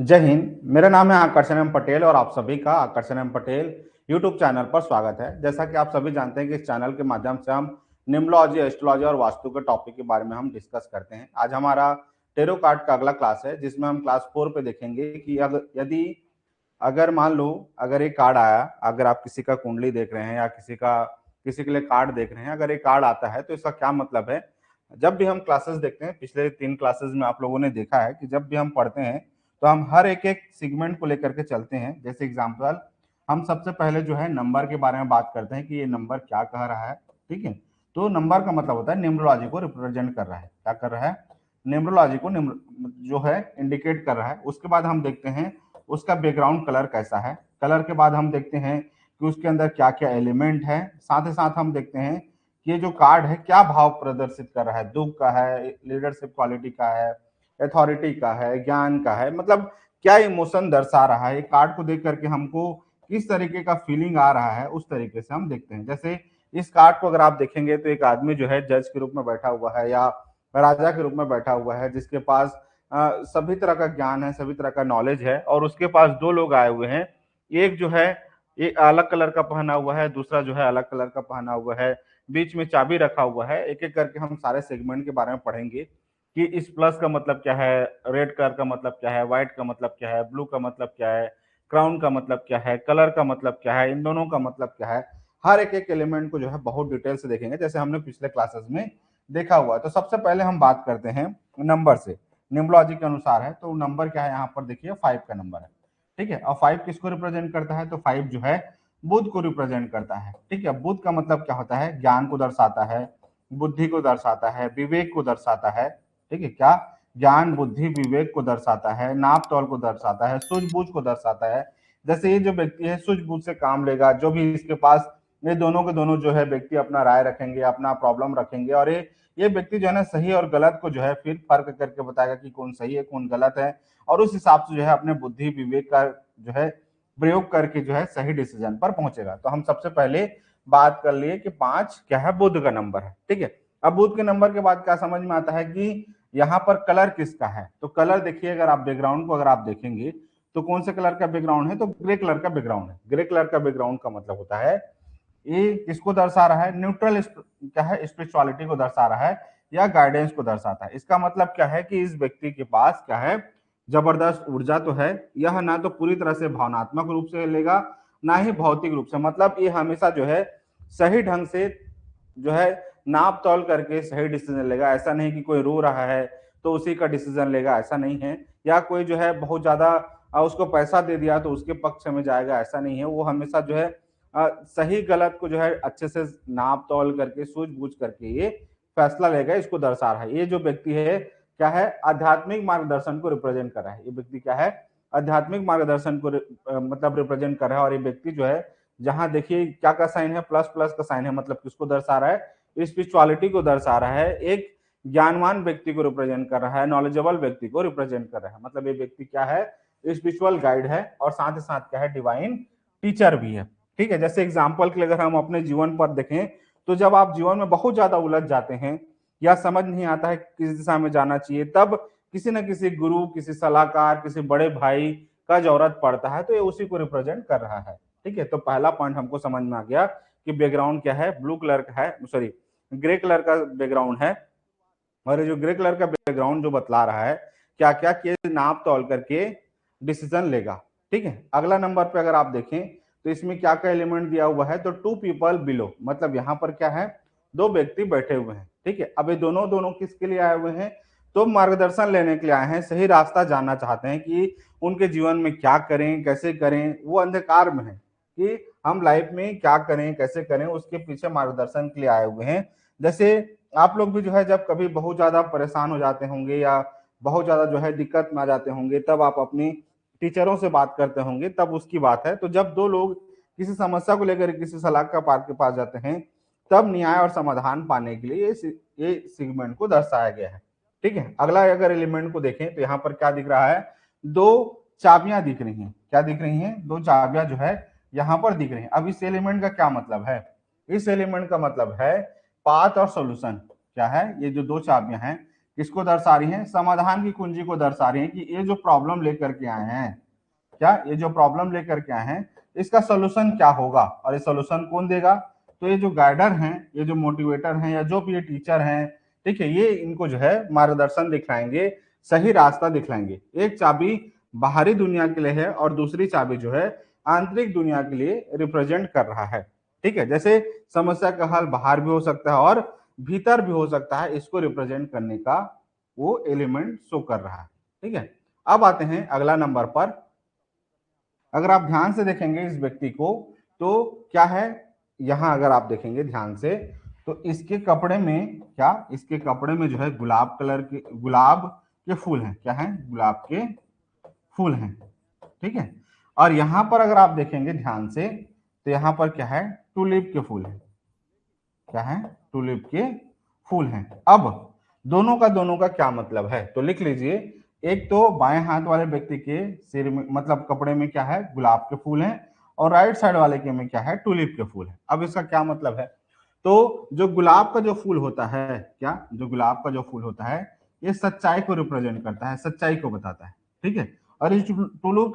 जय हिंद। मेरा नाम है आकर्षण एम पटेल और आप सभी का आकर्षण एम पटेल यूट्यूब चैनल पर स्वागत है। जैसा कि आप सभी जानते हैं कि इस चैनल के माध्यम से हम न्यूमरोलॉजी, एस्ट्रोलॉजी और वास्तु के टॉपिक के बारे में हम डिस्कस करते हैं। आज हमारा टेरो कार्ड का अगला क्लास है, जिसमें हम क्लास 4 पे देखेंगे कि यदि अगर मान लो अगर एक कार्ड आया, अगर आप किसी का कुंडली देख रहे हैं या किसी के लिए कार्ड देख रहे हैं, अगर एक कार्ड आता है तो इसका क्या मतलब है। जब भी हम क्लासेस देखते हैं, पिछले 3 क्लासेस में आप लोगों ने देखा है कि जब भी हम पढ़ते हैं तो हम हर एक एक सेगमेंट को लेकर के चलते हैं। जैसे एग्जांपल, हम सबसे पहले जो है नंबर के बारे में बात करते हैं कि ये नंबर क्या कह रहा है। ठीक है, तो नंबर का मतलब होता है न्यूमरोलॉजी को रिप्रेजेंट कर रहा है। क्या कर रहा है? न्यूमरोलॉजी को जो है इंडिकेट कर रहा है। उसके बाद हम देखते हैं उसका बैकग्राउंड कलर कैसा है। कलर के बाद हम देखते हैं कि उसके अंदर क्या क्या एलिमेंट है। साथ ही साथ हम देखते हैं कि ये जो कार्ड है क्या भाव प्रदर्शित कर रहा है। दुख का है, लीडरशिप क्वालिटी का है, अथॉरिटी का है, ज्ञान का है, मतलब क्या इमोशन दर्शा रहा है। कार्ड को देख करके हमको किस तरीके का फीलिंग आ रहा है, उस तरीके से हम देखते हैं। जैसे इस कार्ड को अगर आप देखेंगे तो एक आदमी जो है जज के रूप में बैठा हुआ है या राजा के रूप में बैठा हुआ है, जिसके पास सभी तरह का ज्ञान है, सभी तरह का नॉलेज है। और उसके पास दो लोग आए हुए हैं, एक जो है एक अलग कलर का पहना हुआ है, दूसरा जो है अलग कलर का पहना हुआ है, बीच में चाबी रखा हुआ है। एक एक करके हम सारे सेगमेंट के बारे में पढ़ेंगे कि इस प्लस का मतलब क्या है, रेड कलर का मतलब क्या है, व्हाइट का मतलब क्या है, ब्लू का मतलब क्या है, क्राउन का मतलब क्या है, कलर का मतलब क्या है, इन दोनों का मतलब क्या है। हर एक एक एलिमेंट को जो है बहुत डिटेल से देखेंगे, जैसे हमने पिछले क्लासेस में देखा हुआ है। तो सबसे पहले हम बात करते हैं नंबर से। न्यूमरोलॉजी के अनुसार है तो नंबर क्या है, यहाँ पर देखिए 5 का नंबर है। ठीक है, और 5 किसको रिप्रेजेंट करता है? तो 5 जो है बुध को रिप्रेजेंट करता है। ठीक है, बुध का मतलब क्या होता है? ज्ञान को दर्शाता है, बुद्धि को दर्शाता है, विवेक को दर्शाता है। ठीक है, क्या? ज्ञान, बुद्धि, विवेक को दर्शाता है, नाप तौल को दर्शाता है, सूझबूझ को दर्शाता है। जैसे ये जो व्यक्ति है सूझबूझ से काम लेगा, जो भी इसके पास, ये दोनों के दोनों जो है व्यक्ति अपना राय रखेंगे, अपना प्रॉब्लम रखेंगे, और ये व्यक्ति जो है ना सही और गलत को जो है फिर फर्क करके बताएगा कि कौन सही है कौन गलत है, और उस हिसाब से जो है अपने बुद्धि विवेक का जो है प्रयोग करके जो है सही डिसीजन पर पहुंचेगा। तो हम सबसे पहले बात कर लिए कि 5 क्या है, बुध का नंबर है। ठीक है, अब बुध के नंबर के बाद क्या समझ में आता है कि यहाँ पर कलर किसका है। तो कलर देखिए, अगर आप बैकग्राउंड को अगर आप देखेंगे तो कौन से कलर का बैकग्राउंड है? तो ग्रे कलर का बैकग्राउंड है। ग्रे कलर का बैकग्राउंड का मतलब होता है ये किसको दर्शा रहा है? न्यूट्रल क्या है, स्पिरिचुअलिटी को दर्शा रहा है या गाइडेंस को दर्शाता है। इसका मतलब क्या है कि इस व्यक्ति के पास क्या है, जबरदस्त ऊर्जा तो है। यह ना तो पूरी तरह से भावनात्मक रूप से लेगा, ना ही भौतिक रूप से। मतलब ये हमेशा जो है सही ढंग से जो है नाप तौल करके सही डिसीजन लेगा। ऐसा नहीं कि कोई रो रहा है तो उसी का डिसीजन लेगा, ऐसा नहीं है। या कोई जो है बहुत ज्यादा उसको पैसा दे दिया तो उसके पक्ष में जाएगा, ऐसा नहीं है। वो हमेशा जो है सही गलत को जो है अच्छे से नाप तौल करके सूझबूझ करके ये फैसला लेगा। इसको दर्शा रहा है। ये जो व्यक्ति है क्या है, आध्यात्मिक मार्गदर्शन को रिप्रेजेंट कर रहा है। ये व्यक्ति क्या है, आध्यात्मिक मार्गदर्शन को मतलब रिप्रेजेंट कर रहा है। और ये व्यक्ति जो है, जहां देखिए क्या का साइन है, प्लस प्लस का साइन है, मतलब किसको दर्शा रहा है? स्पिरिचुअलिटी को दर्शा रहा है। एक ज्ञानवान व्यक्ति को रिप्रेजेंट कर रहा है, नॉलेजेबल व्यक्ति को रिप्रेजेंट कर रहा है। मतलब ये व्यक्ति क्या है, स्पिरिचुअल गाइड है और साथ ही साथ क्या है, डिवाइन टीचर भी है। ठीक है, जैसे एग्जाम्पल के लिए अगर हम अपने जीवन पर देखें तो जब आप जीवन में बहुत ज्यादा उलझ जाते हैं या समझ नहीं आता है किस दिशा में जाना चाहिए, तब किसी न किसी गुरु, किसी सलाहकार, किसी बड़े भाई का जरूरत पड़ता है। तो ये उसी को रिप्रेजेंट कर रहा है। ठीक है, तो पहला पॉइंट हमको समझ में आ गया कि बैकग्राउंड क्या है, ब्लू कलर का है, सॉरी ग्रे कलर का बैकग्राउंड है। और ये जो ग्रे कलर का बैकग्राउंड जो बतला रहा है क्या क्या कि नाप तौल करके डिसीजन लेगा। ठीक है, अगला नंबर पे अगर आप देखें तो इसमें क्या क्या एलिमेंट दिया हुआ है? तो 2 पीपल बिलो, मतलब यहाँ पर क्या है, दो व्यक्ति बैठे हुए हैं। ठीक है, अब ये दोनों दोनों किसके लिए आए हुए हैं? तो मार्गदर्शन लेने के लिए आए हैं, सही रास्ता जानना चाहते हैं कि उनके जीवन में क्या करें, कैसे करें। वो अंधकार में है कि हम लाइफ में क्या करें, कैसे करें, उसके पीछे मार्गदर्शन के लिए आए हुए हैं। जैसे आप लोग भी जो है जब कभी बहुत ज्यादा परेशान हो जाते होंगे या बहुत ज्यादा जो है दिक्कत में आ जाते होंगे, तब आप अपनी टीचरों से बात करते होंगे, तब उसकी बात है। तो जब दो लोग किसी समस्या को लेकर किसी सलाहकार के पास जाते हैं, तब न्याय और समाधान पाने के लिए ये सेगमेंट को दर्शाया गया है। ठीक है, अगला अगर एलिमेंट को देखें तो यहाँ पर क्या दिख रहा है? दो चाबियां दिख रही हैं। क्या दिख रही हैं? दो चाबियां जो है यहाँ पर दिख रही हैं। अब इस एलिमेंट का क्या मतलब है? इस एलिमेंट का मतलब है पाथ और सॉल्यूशन। क्या है? ये जो दो चाबियां हैं, किसको दर्शा रही हैं, समाधान की कुंजी को दर्शा रही हैं कि ये जो प्रॉब्लम लेकर के आए हैं, क्या ये जो प्रॉब्लम लेकर के आए हैं इसका सोल्यूशन क्या होगा, और ये सोल्यूशन कौन देगा। तो ये जो गाइडर हैं, ये जो मोटिवेटर हैं, या जो भी ये टीचर हैं, ठीक है, ये इनको जो है मार्गदर्शन दिखलाएंगे, सही रास्ता दिखलाएंगे। एक चाबी बाहरी दुनिया के लिए है और दूसरी चाबी जो है आंतरिक दुनिया के लिए रिप्रेजेंट कर रहा है। ठीक है, जैसे समस्या का हल बाहर भी हो सकता है और भीतर भी हो सकता है, इसको रिप्रेजेंट करने का वो एलिमेंट शो कर रहा है। ठीक है, अब आते हैं अगला नंबर पर। अगर आप ध्यान से देखेंगे इस व्यक्ति को तो क्या है, यहां अगर आप देखेंगे ध्यान से तो इसके कपड़े में क्या, इसके कपड़े में जो है गुलाब के फूल हैं। क्या है, गुलाब के फूल हैं। ठीक है, और यहां पर अगर आप देखेंगे ध्यान से तो यहां पर क्या है, टूलिप के फूल हैं। क्या है, टूलिप के फूल हैं। अब दोनों का क्या मतलब है, तो लिख लीजिए। एक तो बाएं हाथ वाले व्यक्ति के सिर में मतलब कपड़े में क्या है, गुलाब के फूल हैं, और राइट साइड वाले के में क्या है, टूलिप के फूल हैं। अब इसका क्या मतलब है, तो जो गुलाब का जो फूल होता है, क्या जो गुलाब का जो फूल होता है ये सच्चाई को रिप्रेजेंट करता है, सच्चाई को बताता है। ठीक है, और इस टूलिप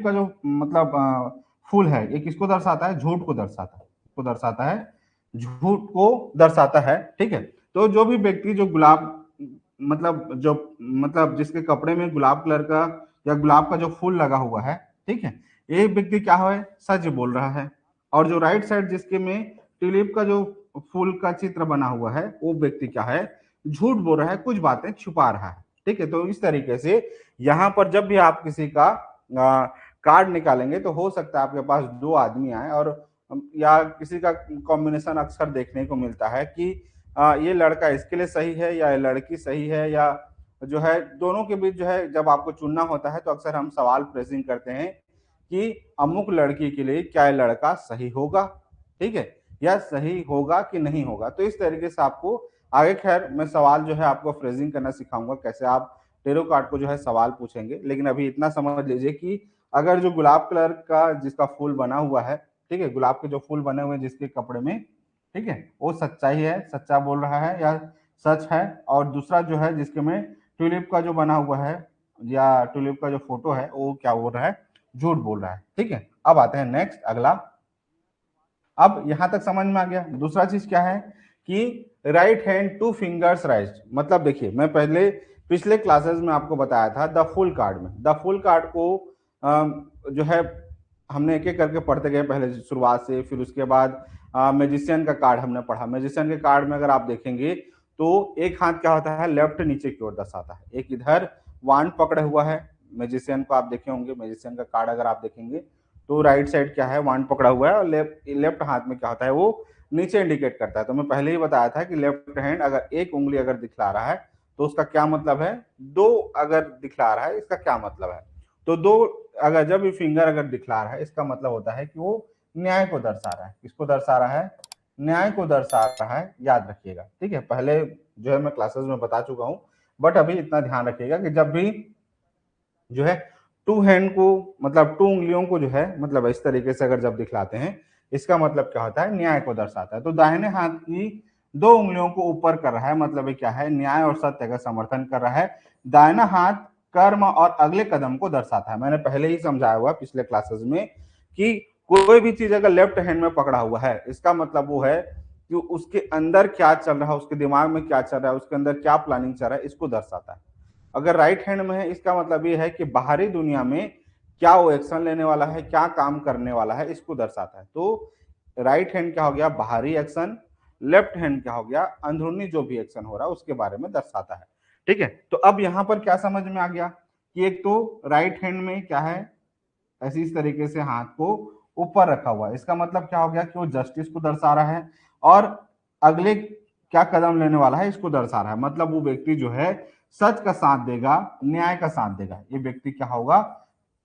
का जो मतलब फूल है ये किसको दर्शाता है, झूठ को दर्शाता है, को दर्शाता है, झूठ को दर्शाता है। ठीक है, तो जो भी व्यक्ति जो गुलाब मतलब जिसके कपड़े में गुलाब कलर का या गुलाब का जो फूल लगा हुआ है, ठीक है, ये व्यक्ति क्या है, सच बोल रहा है। और जो राइट साइड जिसके में ट्यूलिप का जो फूल का चित्र बना हुआ है वो व्यक्ति क्या है, झूठ बोल रहा है, कुछ बातें छुपा रहा है। ठीक है, तो इस तरीके से यहाँ पर जब भी आप किसी का कार्ड निकालेंगे तो हो सकता है आपके पास दो आदमी आए, और या किसी का कॉम्बिनेशन अक्सर देखने को मिलता है कि ये लड़का इसके लिए सही है या ये लड़की सही है, या जो है दोनों के बीच जो है जब आपको चुनना होता है तो अक्सर हम सवाल प्रेसिंग करते हैं कि अमुक लड़की के लिए क्या ये लड़का सही होगा, ठीक है, या सही होगा कि नहीं होगा। तो इस तरीके से आपको आगे, खैर मैं सवाल जो है आपको फ्रेजिंग करना सिखाऊंगा, कैसे आप टेरो कार्ड को जो है सवाल पूछेंगे। लेकिन अभी इतना समझ लीजिए कि अगर जो गुलाब कलर का जिसका फूल बना हुआ है, ठीक है, गुलाब के जो फूल बने हुए हैं जिसके कपड़े में, ठीक है, वो सच्चाई है, सच्चा बोल रहा है या सच है। और दूसरा जो है जिसके में ट्यूलिप का जो बना हुआ है या ट्यूलिप का जो फोटो है वो क्या बोल रहा है, झूठ बोल रहा है। ठीक है, अब आते हैं नेक्स्ट अगला। अब यहां तक समझ में आ गया। दूसरा चीज क्या है कि राइट हैंड टू फिंगर्स राइज्ड, मतलब देखिए मैं पहले पिछले क्लासेस में आपको बताया था द फुल कार्ड में, द फुल कार्ड को जो है हमने एक एक करके पढ़ते गए पहले शुरुआत से, फिर उसके बाद मैजिशियन का कार्ड हमने पढ़ा। मैजिशियन के कार्ड में अगर आप देखेंगे तो एक हाथ क्या होता है, लेफ्ट नीचे की ओर दर्शाता है, एक इधर वांड पकड़े हुआ है। मैजिशियन को आप देखे होंगे, मैजिशियन का कार्ड अगर आप देखेंगे तो राइट साइड क्या है, वांड पकड़ा हुआ है, और लेफ्ट हाथ में क्या होता है, वो नीचे इंडिकेट करता है। तो मैं पहले ही बताया था कि लेफ्ट हैंड अगर एक उंगली अगर दिखला रहा है तो उसका क्या मतलब है, दो अगर दिखला रहा है इसका क्या मतलब है। तो दो अगर जब भी फिंगर अगर दिखला रहा है इसका मतलब होता है कि वो न्याय को दर्शा रहा है। किसको दर्शा रहा है, न्याय को दर्शा रहा है, याद रखिएगा। ठीक है, पहले जो है मैं क्लासेस में बता चुका हूं, बट अभी इतना ध्यान रखिएगा कि जब भी जो है टू हैंड को मतलब टू उंगलियों को जो है मतलब इस तरीके से अगर जब दिखलाते हैं इसका मतलब क्या होता है, न्याय को दर्शाता है। तो दाहिने हाथ की दो उंगलियों को ऊपर कर रहा है, मतलब ये क्या है, न्याय और सत्य का समर्थन कर रहा है। दाहिना हाथ कर्म और अगले कदम को दर्शाता है। मैंने पहले ही समझाया हुआ पिछले क्लासेस में कि कोई भी चीज अगर लेफ्ट हैंड में पकड़ा हुआ है इसका मतलब वो है कि उसके अंदर क्या चल रहा है, उसके दिमाग में क्या चल रहा है, उसके अंदर क्या प्लानिंग चल रहा है, इसको दर्शाता है। अगर राइट हैंड में है इसका मतलब ये है कि बाहरी दुनिया में क्या वो एक्शन लेने वाला है, क्या काम करने वाला है, इसको दर्शाता है। तो राइट हैंड क्या हो गया, बाहरी एक्शन, लेफ्ट हैंड क्या हो गया, अंदरूनी जो भी एक्शन हो रहा है उसके बारे में दर्शाता है। ठीक है, तो अब यहां पर क्या समझ में आ गया कि एक तो राइट हैंड में क्या है, ऐसी इस तरीके से हाथ को ऊपर रखा हुआ है, इसका मतलब क्या हो गया कि वो जस्टिस को दर्शा रहा है, और अगले क्या कदम लेने वाला है इसको दर्शा रहा है। मतलब वो व्यक्ति जो है सच का साथ देगा, न्याय का साथ देगा। ये व्यक्ति क्या होगा,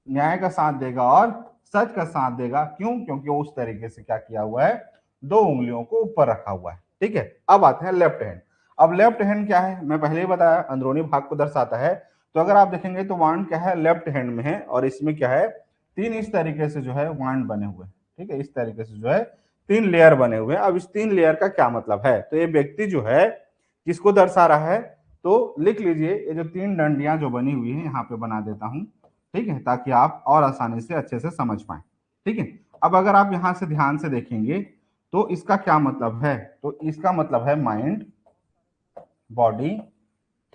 न्याय का साथ देगा और सच का साथ देगा। क्यों, क्योंकि वो उस तरीके से क्या किया हुआ है, दो उंगलियों को ऊपर रखा हुआ है। ठीक है, अब आते हैं लेफ्ट हैंड। अब लेफ्ट हैंड क्या है, मैं पहले ही बताया अंदरूनी भाग को दर्शाता है। तो अगर आप देखेंगे तो वांड क्या है, लेफ्ट हैंड में है, और इसमें क्या है, तीन इस तरीके से जो है वांड बने हुए। ठीक है, इस तरीके से जो है तीन लेयर बने हुए हैं। अब इस तीन लेयर का क्या मतलब है, तो ये व्यक्ति जो है किसको दर्शा रहा है, तो लिख लीजिए, ये जो 3 डंडियां जो बनी हुई है यहाँ पे बना देता हूँ, ठीक है, ताकि आप और आसानी से अच्छे से समझ पाए। ठीक है, अब अगर आप यहाँ से ध्यान से देखेंगे तो इसका क्या मतलब है, तो इसका मतलब है माइंड, बॉडी,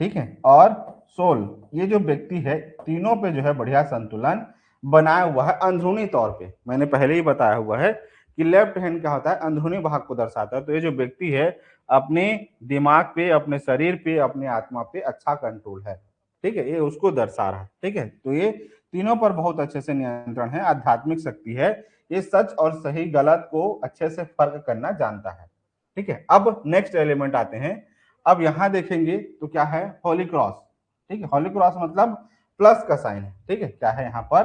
ठीक है, और सोल। ये जो व्यक्ति है तीनों पे जो है बढ़िया संतुलन बनाया हुआ है अंदरूनी तौर पे। मैंने पहले ही बताया हुआ है कि लेफ्ट हैंड क्या होता है, अंदरूनी भाग को दर्शाता है। तो ये जो व्यक्ति है अपने दिमाग पे, अपने शरीर पे, अपनी आत्मा पे अच्छा कंट्रोल है, ठीक है, ये उसको दर्शा रहा है। ठीक है, तो ये तीनों पर बहुत अच्छे से नियंत्रण है, आध्यात्मिक शक्ति है, ये सच और सही गलत को अच्छे से फर्क करना जानता है। ठीक है, अब नेक्स्ट एलिमेंट आते हैं। अब यहां देखेंगे तो क्या है, होली क्रॉस। ठीक है, होली क्रॉस मतलब प्लस का साइन है। ठीक है, क्या है यहाँ पर,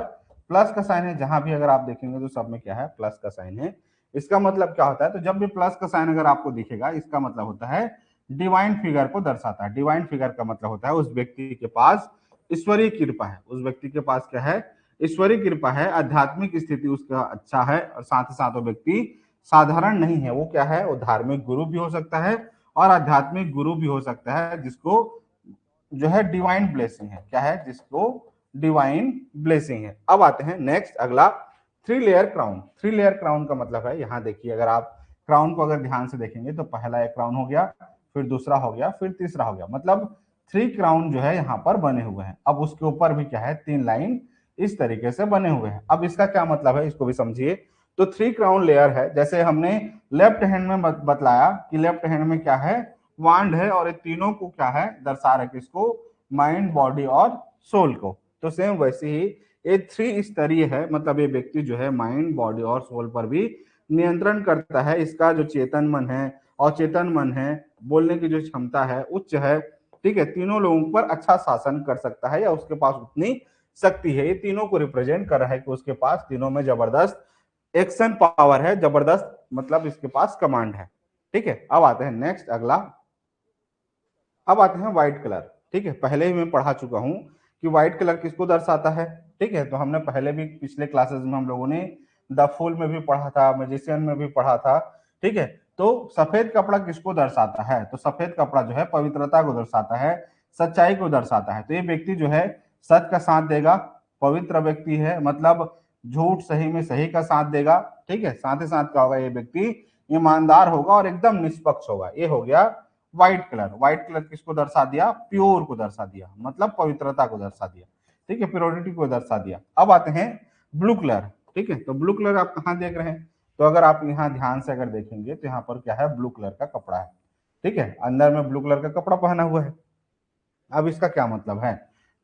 प्लस का साइन है। जहां भी अगर आप देखेंगे तो सब में क्या है, प्लस का साइन है। इसका मतलब क्या होता है, तो जब भी प्लस का साइन अगर आपको दिखेगा, इसका मतलब होता है डिवाइन फिगर को दर्शाता है। डिवाइन फिगर का मतलब होता है उस व्यक्ति के पास ईश्वरीय कृपा है, उस व्यक्ति के पास क्या है, ईश्वरीय कृपा है, आध्यात्मिक स्थिति उसका अच्छा है, और साथ ही साथ वो व्यक्ति साधारण नहीं है, वो क्या है, वो धार्मिक गुरु भी हो सकता है और आध्यात्मिक गुरु भी हो सकता है, जिसको जो है डिवाइन ब्लेसिंग है। क्या है, जिसको डिवाइन ब्लेसिंग है। अब आते हैं नेक्स्ट, अगला, 3 लेयर क्राउन। 3 लेयर क्राउन का मतलब है, यहाँ देखिए, अगर आप क्राउन को अगर ध्यान से देखेंगे तो पहला एक क्राउन हो गया, फिर दूसरा हो गया, फिर तीसरा हो गया, मतलब 3 क्राउन जो है यहाँ पर बने हुए हैं। अब उसके ऊपर भी क्या है, 3 लाइन इस तरीके से बने हुए हैं। अब इसका क्या मतलब है, इसको भी समझिए। तो 3 क्राउन लेयर है, जैसे हमने लेफ्ट हैंड में बतलाया कि लेफ्ट हैंड में क्या है, वांड है, और ये तीनों को क्या है, दर्शा रहे किसको, माइंड, बॉडी और सोल को। तो सेम वैसे ही ये 3 स्तरीय है, मतलब ये व्यक्ति जो है माइंड, बॉडी और सोल पर भी नियंत्रण करता है। इसका जो चेतन मन है, अचेतन मन है, बोलने की जो क्षमता है उच्च है। ठीक है, तीनों लोगों पर अच्छा शासन कर सकता है, या उसके पास उतनी शक्ति है। ये तीनों को रिप्रेजेंट कर रहा है कि उसके पास तीनों में जबरदस्त एक्शन पावर है, जबरदस्त, मतलब इसके पास कमांड है। ठीक है, अब आते हैं नेक्स्ट, अगला, अब आते हैं व्हाइट कलर। ठीक है, पहले ही मैं पढ़ा चुका हूं कि व्हाइट कलर किसको दर्शाता है। ठीक है, तो हमने पहले भी पिछले क्लासेस में हम लोगों ने द फूल में भी पढ़ा था, मैजिशियन में भी पढ़ा था। ठीक है, तो सफेद कपड़ा किसको दर्शाता है, तो सफेद कपड़ा जो है पवित्रता को दर्शाता है, सच्चाई को दर्शाता है। तो ये व्यक्ति जो है सच का साथ देगा, पवित्र व्यक्ति है, मतलब झूठ सही में सही का साथ देगा। ठीक है, साथ ही साथ क्या होगा, ये व्यक्ति ईमानदार होगा और एकदम निष्पक्ष होगा। ये हो गया व्हाइट कलर। व्हाइट कलर किसको दर्शा दिया, प्योर को दर्शा दिया, मतलब पवित्रता को दर्शा दिया। ठीक है, प्योरिटी को दर्शा दिया। अब आते हैं ब्लू कलर। ठीक है, तो ब्लू कलर आप कहाँ देख रहे हैं, तो अगर आप यहाँ ध्यान से अगर देखेंगे तो यहाँ पर क्या है, ब्लू कलर का कपड़ा है। ठीक है, अंदर में ब्लू कलर का कपड़ा पहना हुआ है। अब इसका क्या मतलब है,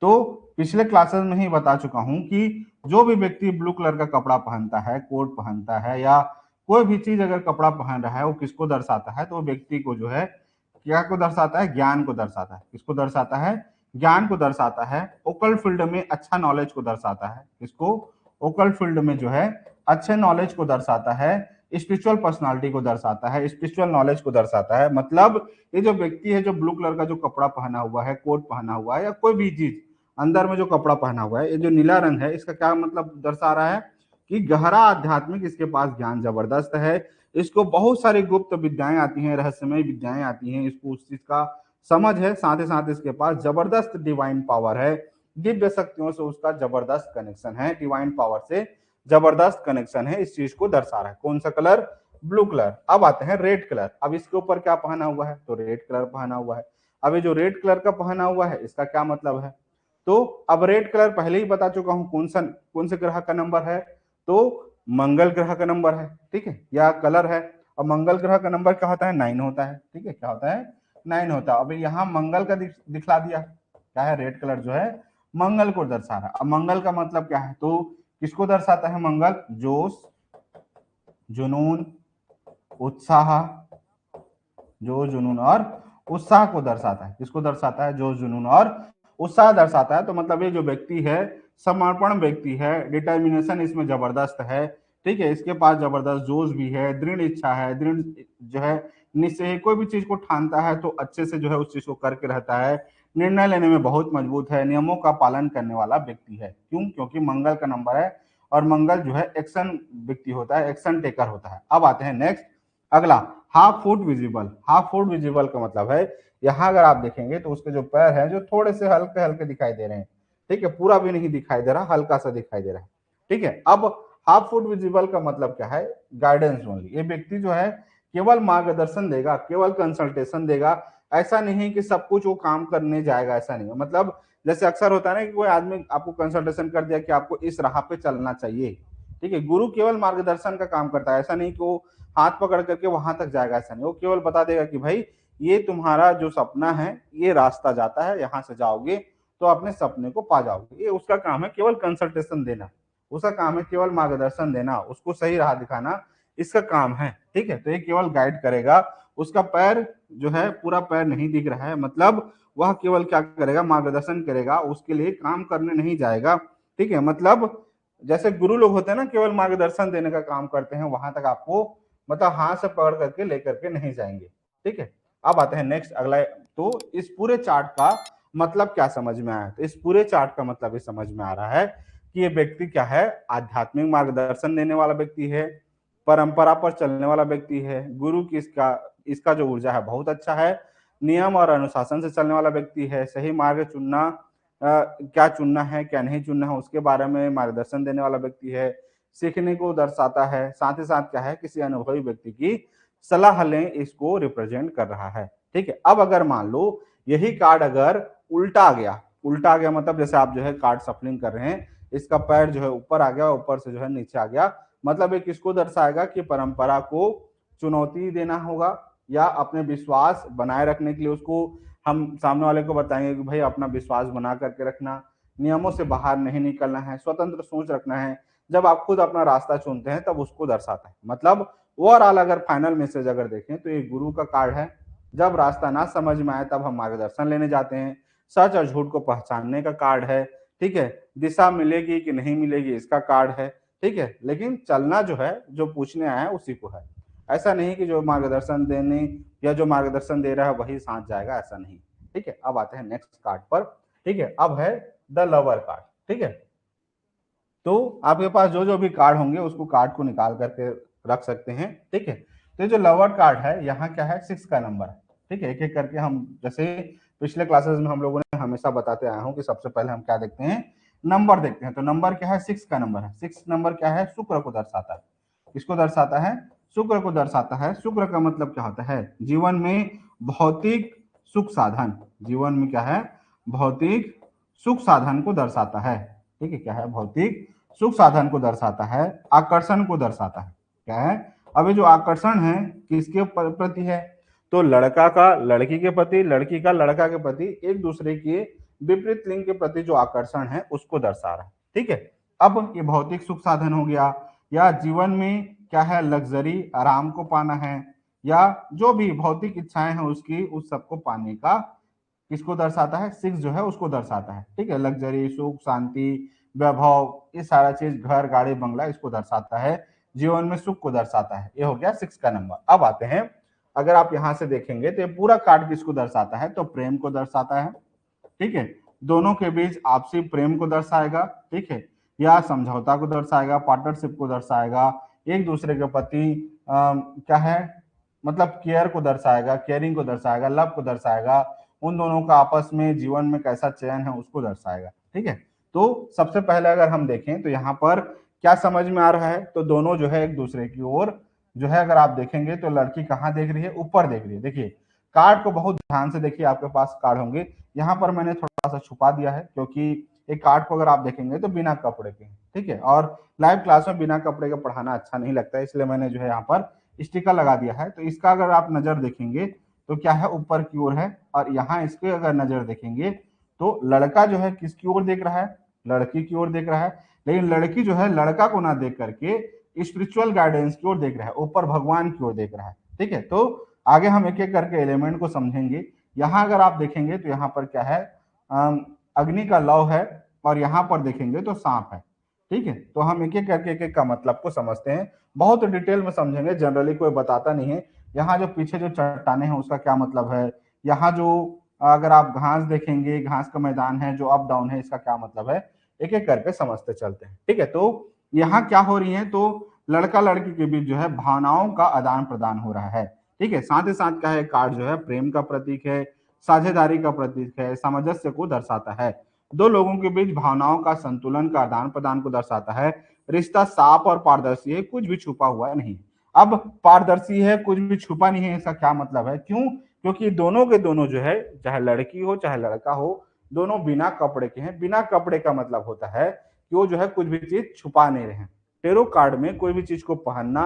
तो पिछले क्लासेस में ही बता चुका हूं कि जो भी व्यक्ति ब्लू कलर का कपड़ा पहनता है, कोट पहनता है, या कोई भी चीज अगर कपड़ा पहन रहा है, वो किसको दर्शाता है, तो वो व्यक्ति को जो है क्या को दर्शाता है, ज्ञान को दर्शाता है। किसको दर्शाता है, ज्ञान को दर्शाता है। ओकल फील्ड में अच्छा नॉलेज को दर्शाता है। किसको, ओकल फील्ड में जो है अच्छे नॉलेज को दर्शाता है। स्पिरिचुअल पर्सनालिटी को दर्शाता है, स्पिरिचुअल नॉलेज को दर्शाता है। मतलब ये जो व्यक्ति है, जो ब्लू कलर का जो कपड़ा पहना हुआ है, कोट पहना हुआ है, या कोई भी चीज अंदर में जो कपड़ा पहना हुआ है, ये जो नीला रंग है, इसका क्या मतलब दर्शा रहा है कि गहरा आध्यात्मिक इसके पास ज्ञान जबरदस्त है। इसको बहुत सारी गुप्त विद्याएं आती हैं, रहस्यमय विद्याएं आती हैं, इसको उस चीज का समझ है। साथ ही साथ इसके पास जबरदस्त डिवाइन पावर है, दिव्य शक्तियों से उसका जबरदस्त कनेक्शन है, डिवाइन पावर से जबरदस्त कनेक्शन है। इस चीज को दर्शा रहा है। कौन सा कलर, ब्लू कलर। अब आते हैं रेड कलर। अब इसके ऊपर क्या पहना हुआ है, तो रेड कलर पहना हुआ है। अब ये जो रेड कलर का पहना हुआ है, इसका क्या मतलब है, तो अब रेड कलर पहले ही बता चुका हूं कौन से ग्रह का नंबर है, तो मंगल ग्रह का नंबर है। ठीक है, या कलर है। और मंगल ग्रह का नंबर क्या होता है, 9 होता है। ठीक है, क्या होता है, 9 होता है। अभी यहाँ मंगल का दिखला दिया, क्या है, रेड कलर जो है मंगल को दर्शा रहा है। अब मंगल का मतलब क्या है, तो किसको दर्शाता है मंगल, जोश, जुनून, उत्साह, जोश, जुनून और उत्साह को दर्शाता है। किसको दर्शाता है, जोश, जुनून और उत्साह दर्शाता है। तो मतलब ये जो व्यक्ति है समर्पण व्यक्ति है, डिटर्मिनेशन इसमें जबरदस्त है। ठीक है, इसके पास जबरदस्त जोश भी है, दृढ़ इच्छा है, दृढ़ जो है निश्चय, कोई भी चीज को ठानता है तो अच्छे से जो है उस चीज को करके रहता है। निर्णय लेने में बहुत मजबूत है, नियमों का पालन करने वाला व्यक्ति है। क्यों, क्योंकि मंगल का नंबर है और मंगल जो है एक्शन व्यक्ति होता है, एक्शन टेकर होता है। अब आते हैं नेक्स्ट, अगला half foot visible. Half foot visible का मतलब है यहाँ अगर आप देखेंगे तो उसके जो पैर हैं जो थोड़े से हल्के हल्के दिखाई दे रहे हैं, ठीक है, पूरा भी नहीं दिखाई दे रहा, हल्का सा दिखाई दे रहा है, ठीक है। अब हाफ फुट विजिबल का मतलब क्या है, गाइडेंस ओनली। ये व्यक्ति जो है केवल मार्गदर्शन देगा, केवल कंसल्टेशन देगा, ऐसा नहीं कि सब कुछ वो काम करने जाएगा, ऐसा नहीं है। मतलब जैसे अक्सर होता है ना कि कोई आदमी आपको कंसल्टेशन कर दिया कि आपको इस राह पे चलना चाहिए, ठीक है, गुरु केवल मार्गदर्शन का काम करता है, ऐसा नहीं कि वो हाथ पकड़ करके वहां तक जाएगा, ऐसा नहीं। वो केवल बता देगा कि भाई ये तुम्हारा जो सपना है ये रास्ता जाता है, यहाँ से जाओगे तो अपने सपने को पा जाओगे। ये उसका काम है, केवल कंसल्टेशन देना, उसका काम है केवल मार्गदर्शन देना, उसको सही राह दिखाना, इसका काम है, ठीक है। तो ये केवल गाइड करेगा, उसका पैर जो है पूरा पैर नहीं दिख रहा है, मतलब वह केवल क्या करेगा, मार्गदर्शन करेगा, उसके लिए काम करने नहीं जाएगा, ठीक है। मतलब जैसे गुरु लोग होते हैं ना, केवल मार्गदर्शन देने का काम करते हैं, वहां तक आपको मतलब हाथ से पकड़ करके लेकर के नहीं जाएंगे, ठीक है। अब आते हैं नेक्स्ट अगला। तो इस पूरे चार्ट का मतलब क्या समझ में आया, तो इस पूरे चार्ट का मतलब ये समझ में आ रहा है कि ये व्यक्ति क्या है, आध्यात्मिक मार्गदर्शन देने वाला व्यक्ति है, परंपरा पर चलने वाला व्यक्ति है, गुरु की इसका इसका जो ऊर्जा है बहुत अच्छा है, नियम और अनुशासन से चलने वाला व्यक्ति है, सही मार्ग चुनना, क्या चुनना है क्या नहीं चुनना है उसके बारे में मार्गदर्शन देने वाला व्यक्ति है, सीखने को दर्शाता है, साथ ही साथ क्या है, किसी अनुभवी व्यक्ति की सलाह लें इसको रिप्रेजेंट कर रहा है, ठीक है। अब अगर मान लो यही कार्ड अगर उल्टा आ गया, उल्टा आ गया मतलब जैसे आप जो है कार्ड सफलिंग कर रहे हैं, इसका पैर जो है ऊपर आ गया, ऊपर से जो है नीचे आ गया, मतलब ये किसको दर्शाएगा कि परंपरा को चुनौती देना होगा, या अपने विश्वास बनाए रखने के लिए उसको हम सामने वाले को बताएंगे कि भाई अपना विश्वास बना करके रखना, नियमों से बाहर नहीं निकलना है, स्वतंत्र सोच रखना है। जब आप खुद अपना रास्ता चुनते हैं तब उसको दर्शाता है। मतलब ओवरऑल अगर फाइनल मैसेज अगर देखें तो ये गुरु का कार्ड है। जब रास्ता ना समझ में आए तब हम मार्गदर्शन लेने जाते हैं। सच और झूठ को पहचानने का कार्ड है, ठीक है। दिशा मिलेगी कि नहीं मिलेगी इसका कार्ड है, ठीक है। लेकिन चलना जो है, जो पूछने आया है उसी को है, ऐसा नहीं कि जो मार्गदर्शन देने या जो मार्गदर्शन दे रहा है वही साथ जाएगा, ऐसा नहीं, ठीक है। अब आते हैं नेक्स्ट कार्ड पर, ठीक है। अब है द लवर कार्ड, ठीक है। तो आपके पास जो जो भी कार्ड होंगे उसको कार्ड को निकाल करके रख सकते हैं, ठीक है। तो ये जो लवर कार्ड है यहाँ क्या है, 6 का नंबर है, ठीक है। एक एक करके हम जैसे पिछले क्लासेस में हम लोगों ने हमेशा बताते आए हूँ कि सबसे पहले हम क्या देखते हैं, नंबर देखते हैं। तो नंबर क्या है, 6 का नंबर है। 6 नंबर क्या है, शुक्र को दर्शाता है। किसको दर्शाता है, शुक्र को दर्शाता है। शुक्र का मतलब क्या होता है, जीवन में भौतिक सुख साधन, जीवन में क्या है, भौतिक सुख साधन को दर्शाता है, ठीक है। क्या है, भौतिक सुख साधन को दर्शाता है, आकर्षण को दर्शाता है। क्या है, अब ये जो आकर्षण है किसके प्रति है, तो लड़का का लड़की के प्रति, लड़की का लड़का के प्रति, एक दूसरे के विपरीत लिंग के प्रति जो आकर्षण है उसको दर्शा रहा है, ठीक है। अब ये भौतिक सुख साधन हो गया, या जीवन में क्या है, लग्जरी आराम को पाना है, या जो भी भौतिक इच्छाएं हैं उसकी उस सबको पाने का किसको दर्शाता है, 6 जो है उसको दर्शाता है, ठीक है। लग्जरी, सुख, शांति, वैभव, ये सारा चीज, घर, गाड़ी, बंगला, इसको दर्शाता है, जीवन में सुख को दर्शाता है। ये हो गया 6 का नंबर। अब आते हैं, अगर आप यहां से देखेंगे तो ये पूरा कार्ड किसको दर्शाता है, तो प्रेम को दर्शाता है, ठीक है। दोनों के बीच आपसी प्रेम को दर्शाएगा, ठीक है, या समझौता को दर्शाएगा, पार्टनरशिप को दर्शाएगा, एक दूसरे के प्रति क्या है, मतलब केयर को दर्शाएगा, केयरिंग को दर्शाएगा, लव को दर्शाएगा, उन दोनों का आपस में जीवन में कैसा चयन है उसको दर्शाएगा, ठीक है। तो सबसे पहले अगर हम देखें तो यहाँ पर क्या समझ में आ रहा है, तो दोनों जो है एक दूसरे की ओर जो है, अगर आप देखेंगे तो लड़की कहाँ देख रही है, ऊपर देख रही है। देखिए कार्ड को बहुत ध्यान से देखिए, आपके पास कार्ड होंगे, यहाँ पर मैंने थोड़ा सा छुपा दिया है क्योंकि एक कार्ड को अगर आप देखेंगे तो बिना कपड़े के, ठीक है, और लाइव क्लास में बिना कपड़े के पढ़ाना अच्छा नहीं लगता है, इसलिए मैंने जो है यहाँ पर स्टिकर लगा दिया है। तो इसका अगर आप नजर देखेंगे तो क्या है, ऊपर की ओर है, और यहाँ इसके अगर नजर देखेंगे तो लड़का जो है किसकी ओर देख रहा है, लड़की की ओर देख रहा है, लेकिन लड़की जो है लड़का को ना देख करके स्पिरिचुअल गाइडेंस की ओर देख रहा है, ऊपर भगवान की ओर देख रहा है, ठीक है। तो आगे हम एक एक करके एलिमेंट को समझेंगे। यहाँ अगर आप देखेंगे तो यहाँ पर क्या है, अग्नि का लौ है, और यहाँ पर देखेंगे तो सांप है, ठीक है। तो हम एक एक करके एक एक का मतलब को समझते हैं, बहुत डिटेल में समझेंगे, जनरली कोई बताता नहीं है। यहाँ जो पीछे जो चट्टाने हैं उसका क्या मतलब है, यहाँ जो अगर आप घास देखेंगे, घास का मैदान है जो अप डाउन है, इसका क्या मतलब है, एक एक करके समझते चलते हैं, ठीक है। तो यहाँ क्या हो रही है, तो लड़का लड़की के बीच जो है भावनाओं का आदान प्रदान हो रहा है। ठीक है, साथ ही साथ क्या है, कार्ड जो है प्रेम का प्रतीक है, साझेदारी का प्रतीक है, सामंजस्य को दर्शाता है, दो लोगों के बीच भावनाओं का संतुलन का आदान प्रदान को दर्शाता है। रिश्ता साफ और पारदर्शी है, कुछ भी छुपा हुआ नहीं। अब पारदर्शी है, कुछ भी छुपा नहीं है, इसका क्या मतलब है? क्यों? क्योंकि दोनों के दोनों जो है, चाहे लड़की हो चाहे लड़का हो, दोनों बिना कपड़े के हैं। बिना कपड़े का मतलब होता है कि वो जो है कुछ भी चीज छुपा नहीं रहे। टेरो कार्ड में कोई भी चीज को पहनना,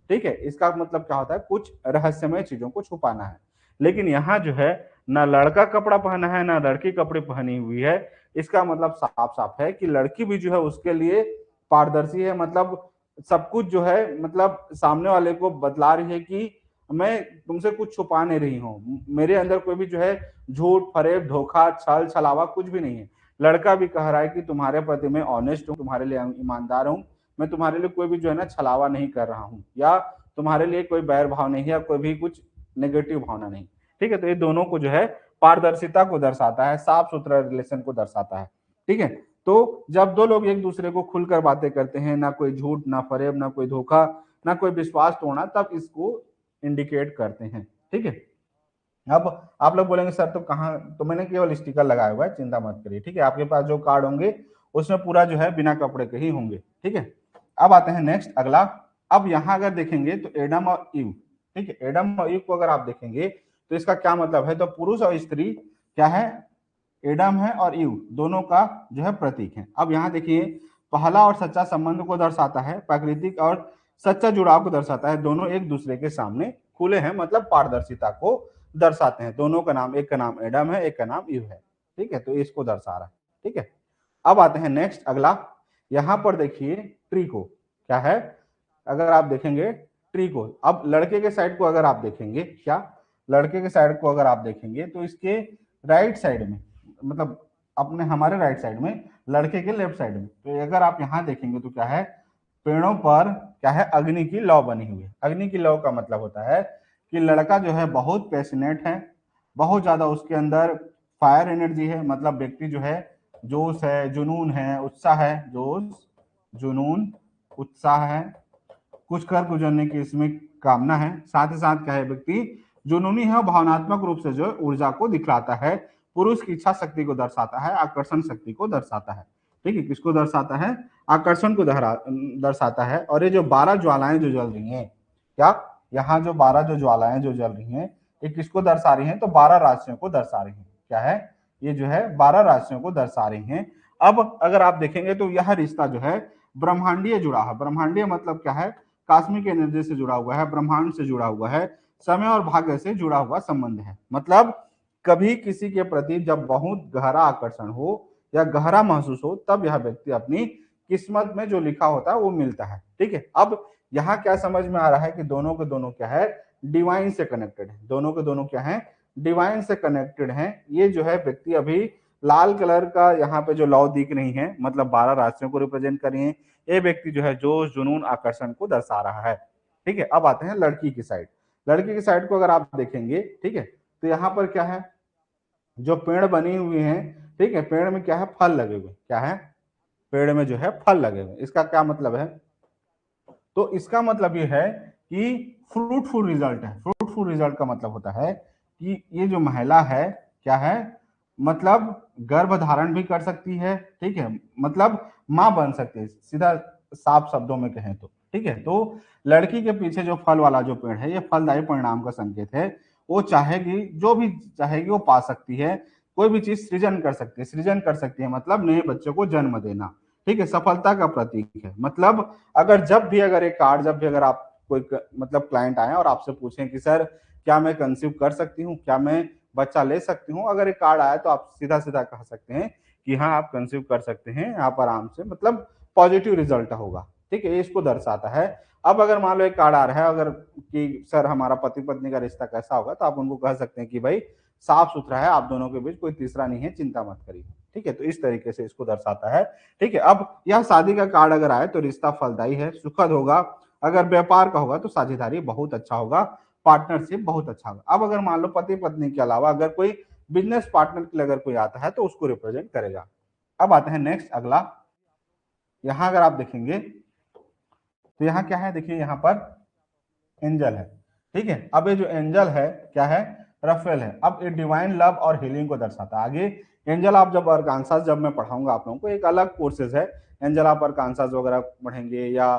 ठीक है, इसका मतलब क्या होता है? कुछ रहस्यमय चीजों को छुपाना है। लेकिन यहाँ जो है ना लड़का कपड़ा पहना है ना लड़की कपड़े पहनी हुई है, इसका मतलब साफ साफ है कि लड़की भी जो है उसके लिए पारदर्शी है, मतलब सब कुछ जो है, मतलब सामने वाले को बतला रही है कि मैं तुमसे कुछ छुपा नहीं रही हूँ, मेरे अंदर कोई भी जो है झूठ फरेब धोखा छल छलावा कुछ भी नहीं है। लड़का भी कह रहा है कि तुम्हारे प्रति मैं ऑनेस्ट हूँ, तुम्हारे लिए ईमानदार हूँ, मैं तुम्हारे लिए कोई भी जो है ना छलावा नहीं कर रहा हूँ, या तुम्हारे लिए कोई बैर भाव नहीं है, या कोई भी कुछ नेगेटिव भावना नहीं। ठीक है, तो ये दोनों को जो है पारदर्शिता को दर्शाता है, साफ सुथरा रिलेशन को दर्शाता है। ठीक है, तो जब दो लोग एक दूसरे को खुलकर बातें करते हैं, ना कोई झूठ ना फरेब ना कोई धोखा ना कोई विश्वास तोड़ना, तब इसको इंडिकेट करते हैं। ठीक है, अब आप लोग बोलेंगे सर तो कहाँ, तो मैंने केवल स्टिकर लगाया हुआ है, चिंता मत करिए। ठीक है, आपके पास जो कार्ड होंगे उसमें पूरा जो है बिना कपड़े के ही होंगे। ठीक है, अब आते हैं नेक्स्ट अगला। अब यहाँ अगर देखेंगे तो एडम और ईव, ठीक है, एडम और ईव को अगर आप देखेंगे तो इसका क्या मतलब है? तो पुरुष और स्त्री क्या है? एडम है और ईव दोनों का जो है प्रतीक है। अब यहाँ देखिए, पहला और सच्चा संबंध को दर्शाता है, प्राकृतिक और सच्चा जुड़ाव को दर्शाता है, दोनों एक दूसरे के सामने खुले हैं, मतलब पारदर्शिता को दर्शाते हैं। दोनों का नाम, एक का नाम एडम है एक का नाम ईव है। ठीक है, तो इसको दर्शा रहा है। ठीक है, अब आते हैं नेक्स्ट अगला। यहाँ पर देखिए ट्री को, क्या है? अगर आप देखेंगे ट्री को, अब लड़के के साइड को अगर आप देखेंगे, क्या लड़के के साइड को अगर आप देखेंगे तो इसके राइट साइड में, मतलब अपने हमारे राइट साइड में, लड़के के लेफ्ट साइड में, तो अगर आप यहाँ देखेंगे तो क्या है? पेड़ों पर क्या है? अग्नि की लौ बनी हुई है। अग्नि की लौ का मतलब होता है कि लड़का जो है बहुत पैशनेट है, बहुत ज्यादा उसके अंदर फायर एनर्जी है, मतलब व्यक्ति जो है जोश है, जुनून है, उत्साह है, जोश जुनून उत्साह है, कुछ कर गुजरने की इसमें कामना है। साथ ही साथ क्या है? व्यक्ति जुनूनी है और भावनात्मक रूप से जो ऊर्जा को दिखलाता है, पुरुष की इच्छा शक्ति को दर्शाता है, आकर्षण शक्ति को दर्शाता है। ठीक है, किसको दर्शाता है? आकर्षण को दर्शाता है। और ये जो 12 ज्वालाएं जो जल रही हैं, क्या यहाँ जो 12 जो ज्वालाएं जो जल रही हैं, ये किसको दर्शा रही हैं? तो 12 राशियों को दर्शा रही हैं। क्या है? ये जो है 12 राशियों को दर्शा रही हैं। अब अगर आप देखेंगे तो यह रिश्ता जो है ब्रह्मांडीय जुड़ा है। ब्रह्मांडीय मतलब क्या है? कॉस्मिक एनर्जी से जुड़ा हुआ है, ब्रह्मांड से जुड़ा हुआ है, समय और भाग्य से जुड़ा हुआ संबंध है। मतलब कभी किसी के प्रति जब बहुत गहरा आकर्षण हो या गहरा महसूस हो, तब यह व्यक्ति अपनी किस्मत में जो लिखा होता है वो मिलता है। ठीक है, अब यहाँ क्या समझ में आ रहा है कि दोनों के दोनों क्या है? डिवाइन से कनेक्टेड है। दोनों के दोनों क्या है? डिवाइन से कनेक्टेड है। ये जो है व्यक्ति अभी लाल कलर का यहाँ पे जो लौ दिख रही है, मतलब 12 राशियों को रिप्रेजेंट कर रही है, ये व्यक्ति जो है जोश जुनून आकर्षण को दर्शा रहा है। ठीक है, अब आते हैं लड़की की साइड। लड़की की साइड को अगर आप देखेंगे, ठीक है, तो यहाँ पर क्या है? जो पेड़ बनी हुई है, ठीक है, पेड़ में क्या है? फल लगे हुए। क्या है? पेड़ में जो है फल लगे हुए। इसका क्या मतलब है? तो इसका मतलब ये है कि फ्रूटफुल रिजल्ट है। फ्रूटफुल रिजल्ट का मतलब होता है कि ये जो महिला है, क्या है? मतलब गर्भ धारण भी कर सकती है। ठीक है, मतलब मां बन सकती है, सीधा साफ शब्दों में कहें तो। ठीक है, तो लड़की के पीछे जो फल वाला जो पेड़ है, ये फलदायी परिणाम का संकेत है। वो चाहेगी, जो भी चाहेगी वो पा सकती है, कोई भी चीज सृजन कर सकती है। सृजन कर सकती है मतलब नए बच्चों को जन्म देना। ठीक है, सफलता का प्रतीक है। मतलब अगर जब भी अगर एक कार्ड, जब भी अगर आप कोई मतलब क्लाइंट आए और आपसे पूछें कि सर क्या मैं कंसीव कर सकती हूँ, क्या मैं बच्चा ले सकती हूँ, अगर एक कार्ड आया तो आप सीधा सीधा कह सकते हैं कि हाँ आप कंसीव कर सकते हैं, आप आराम से, मतलब पॉजिटिव रिजल्ट होगा। ठीक है, ये इसको दर्शाता है। अब अगर मान लो एक कार्ड आ रहा है अगर कि सर हमारा पति पत्नी का रिश्ता कैसा होगा, तो आप उनको कह सकते हैं कि भाई साफ सुथरा है, आप दोनों के बीच कोई तीसरा नहीं है, चिंता मत करिए। ठीक है, तो इस तरीके से इसको दर्शाता है। ठीक है, अब यह शादी का कार्ड अगर आए तो रिश्ता फलदायी है, सुखद होगा। अगर व्यापार का होगा तो साझेदारी बहुत अच्छा होगा, पार्टनरशिप बहुत अच्छा होगा। अब अगर मान लो पति पत्नी के अलावा अगर कोई बिजनेस पार्टनर के लिए अगर कोई आता है तो उसको रिप्रेजेंट करेगा। अब आते हैं नेक्स्ट अगला। यहां अगर आप देखेंगे तो यहाँ क्या है, देखिए यहाँ पर एंजल है, ठीक है। अब ये जो एंजल है क्या है, रफेल है। अब ये डिवाइन लव और हीलिंग को दर्शाता है। आगे एंजल आप जब अरकानसास जब मैं पढ़ाऊंगा आप लोगों को, एक अलग कोर्सेज है एंजल, आप अरकानसास वगैरह पढ़ेंगे या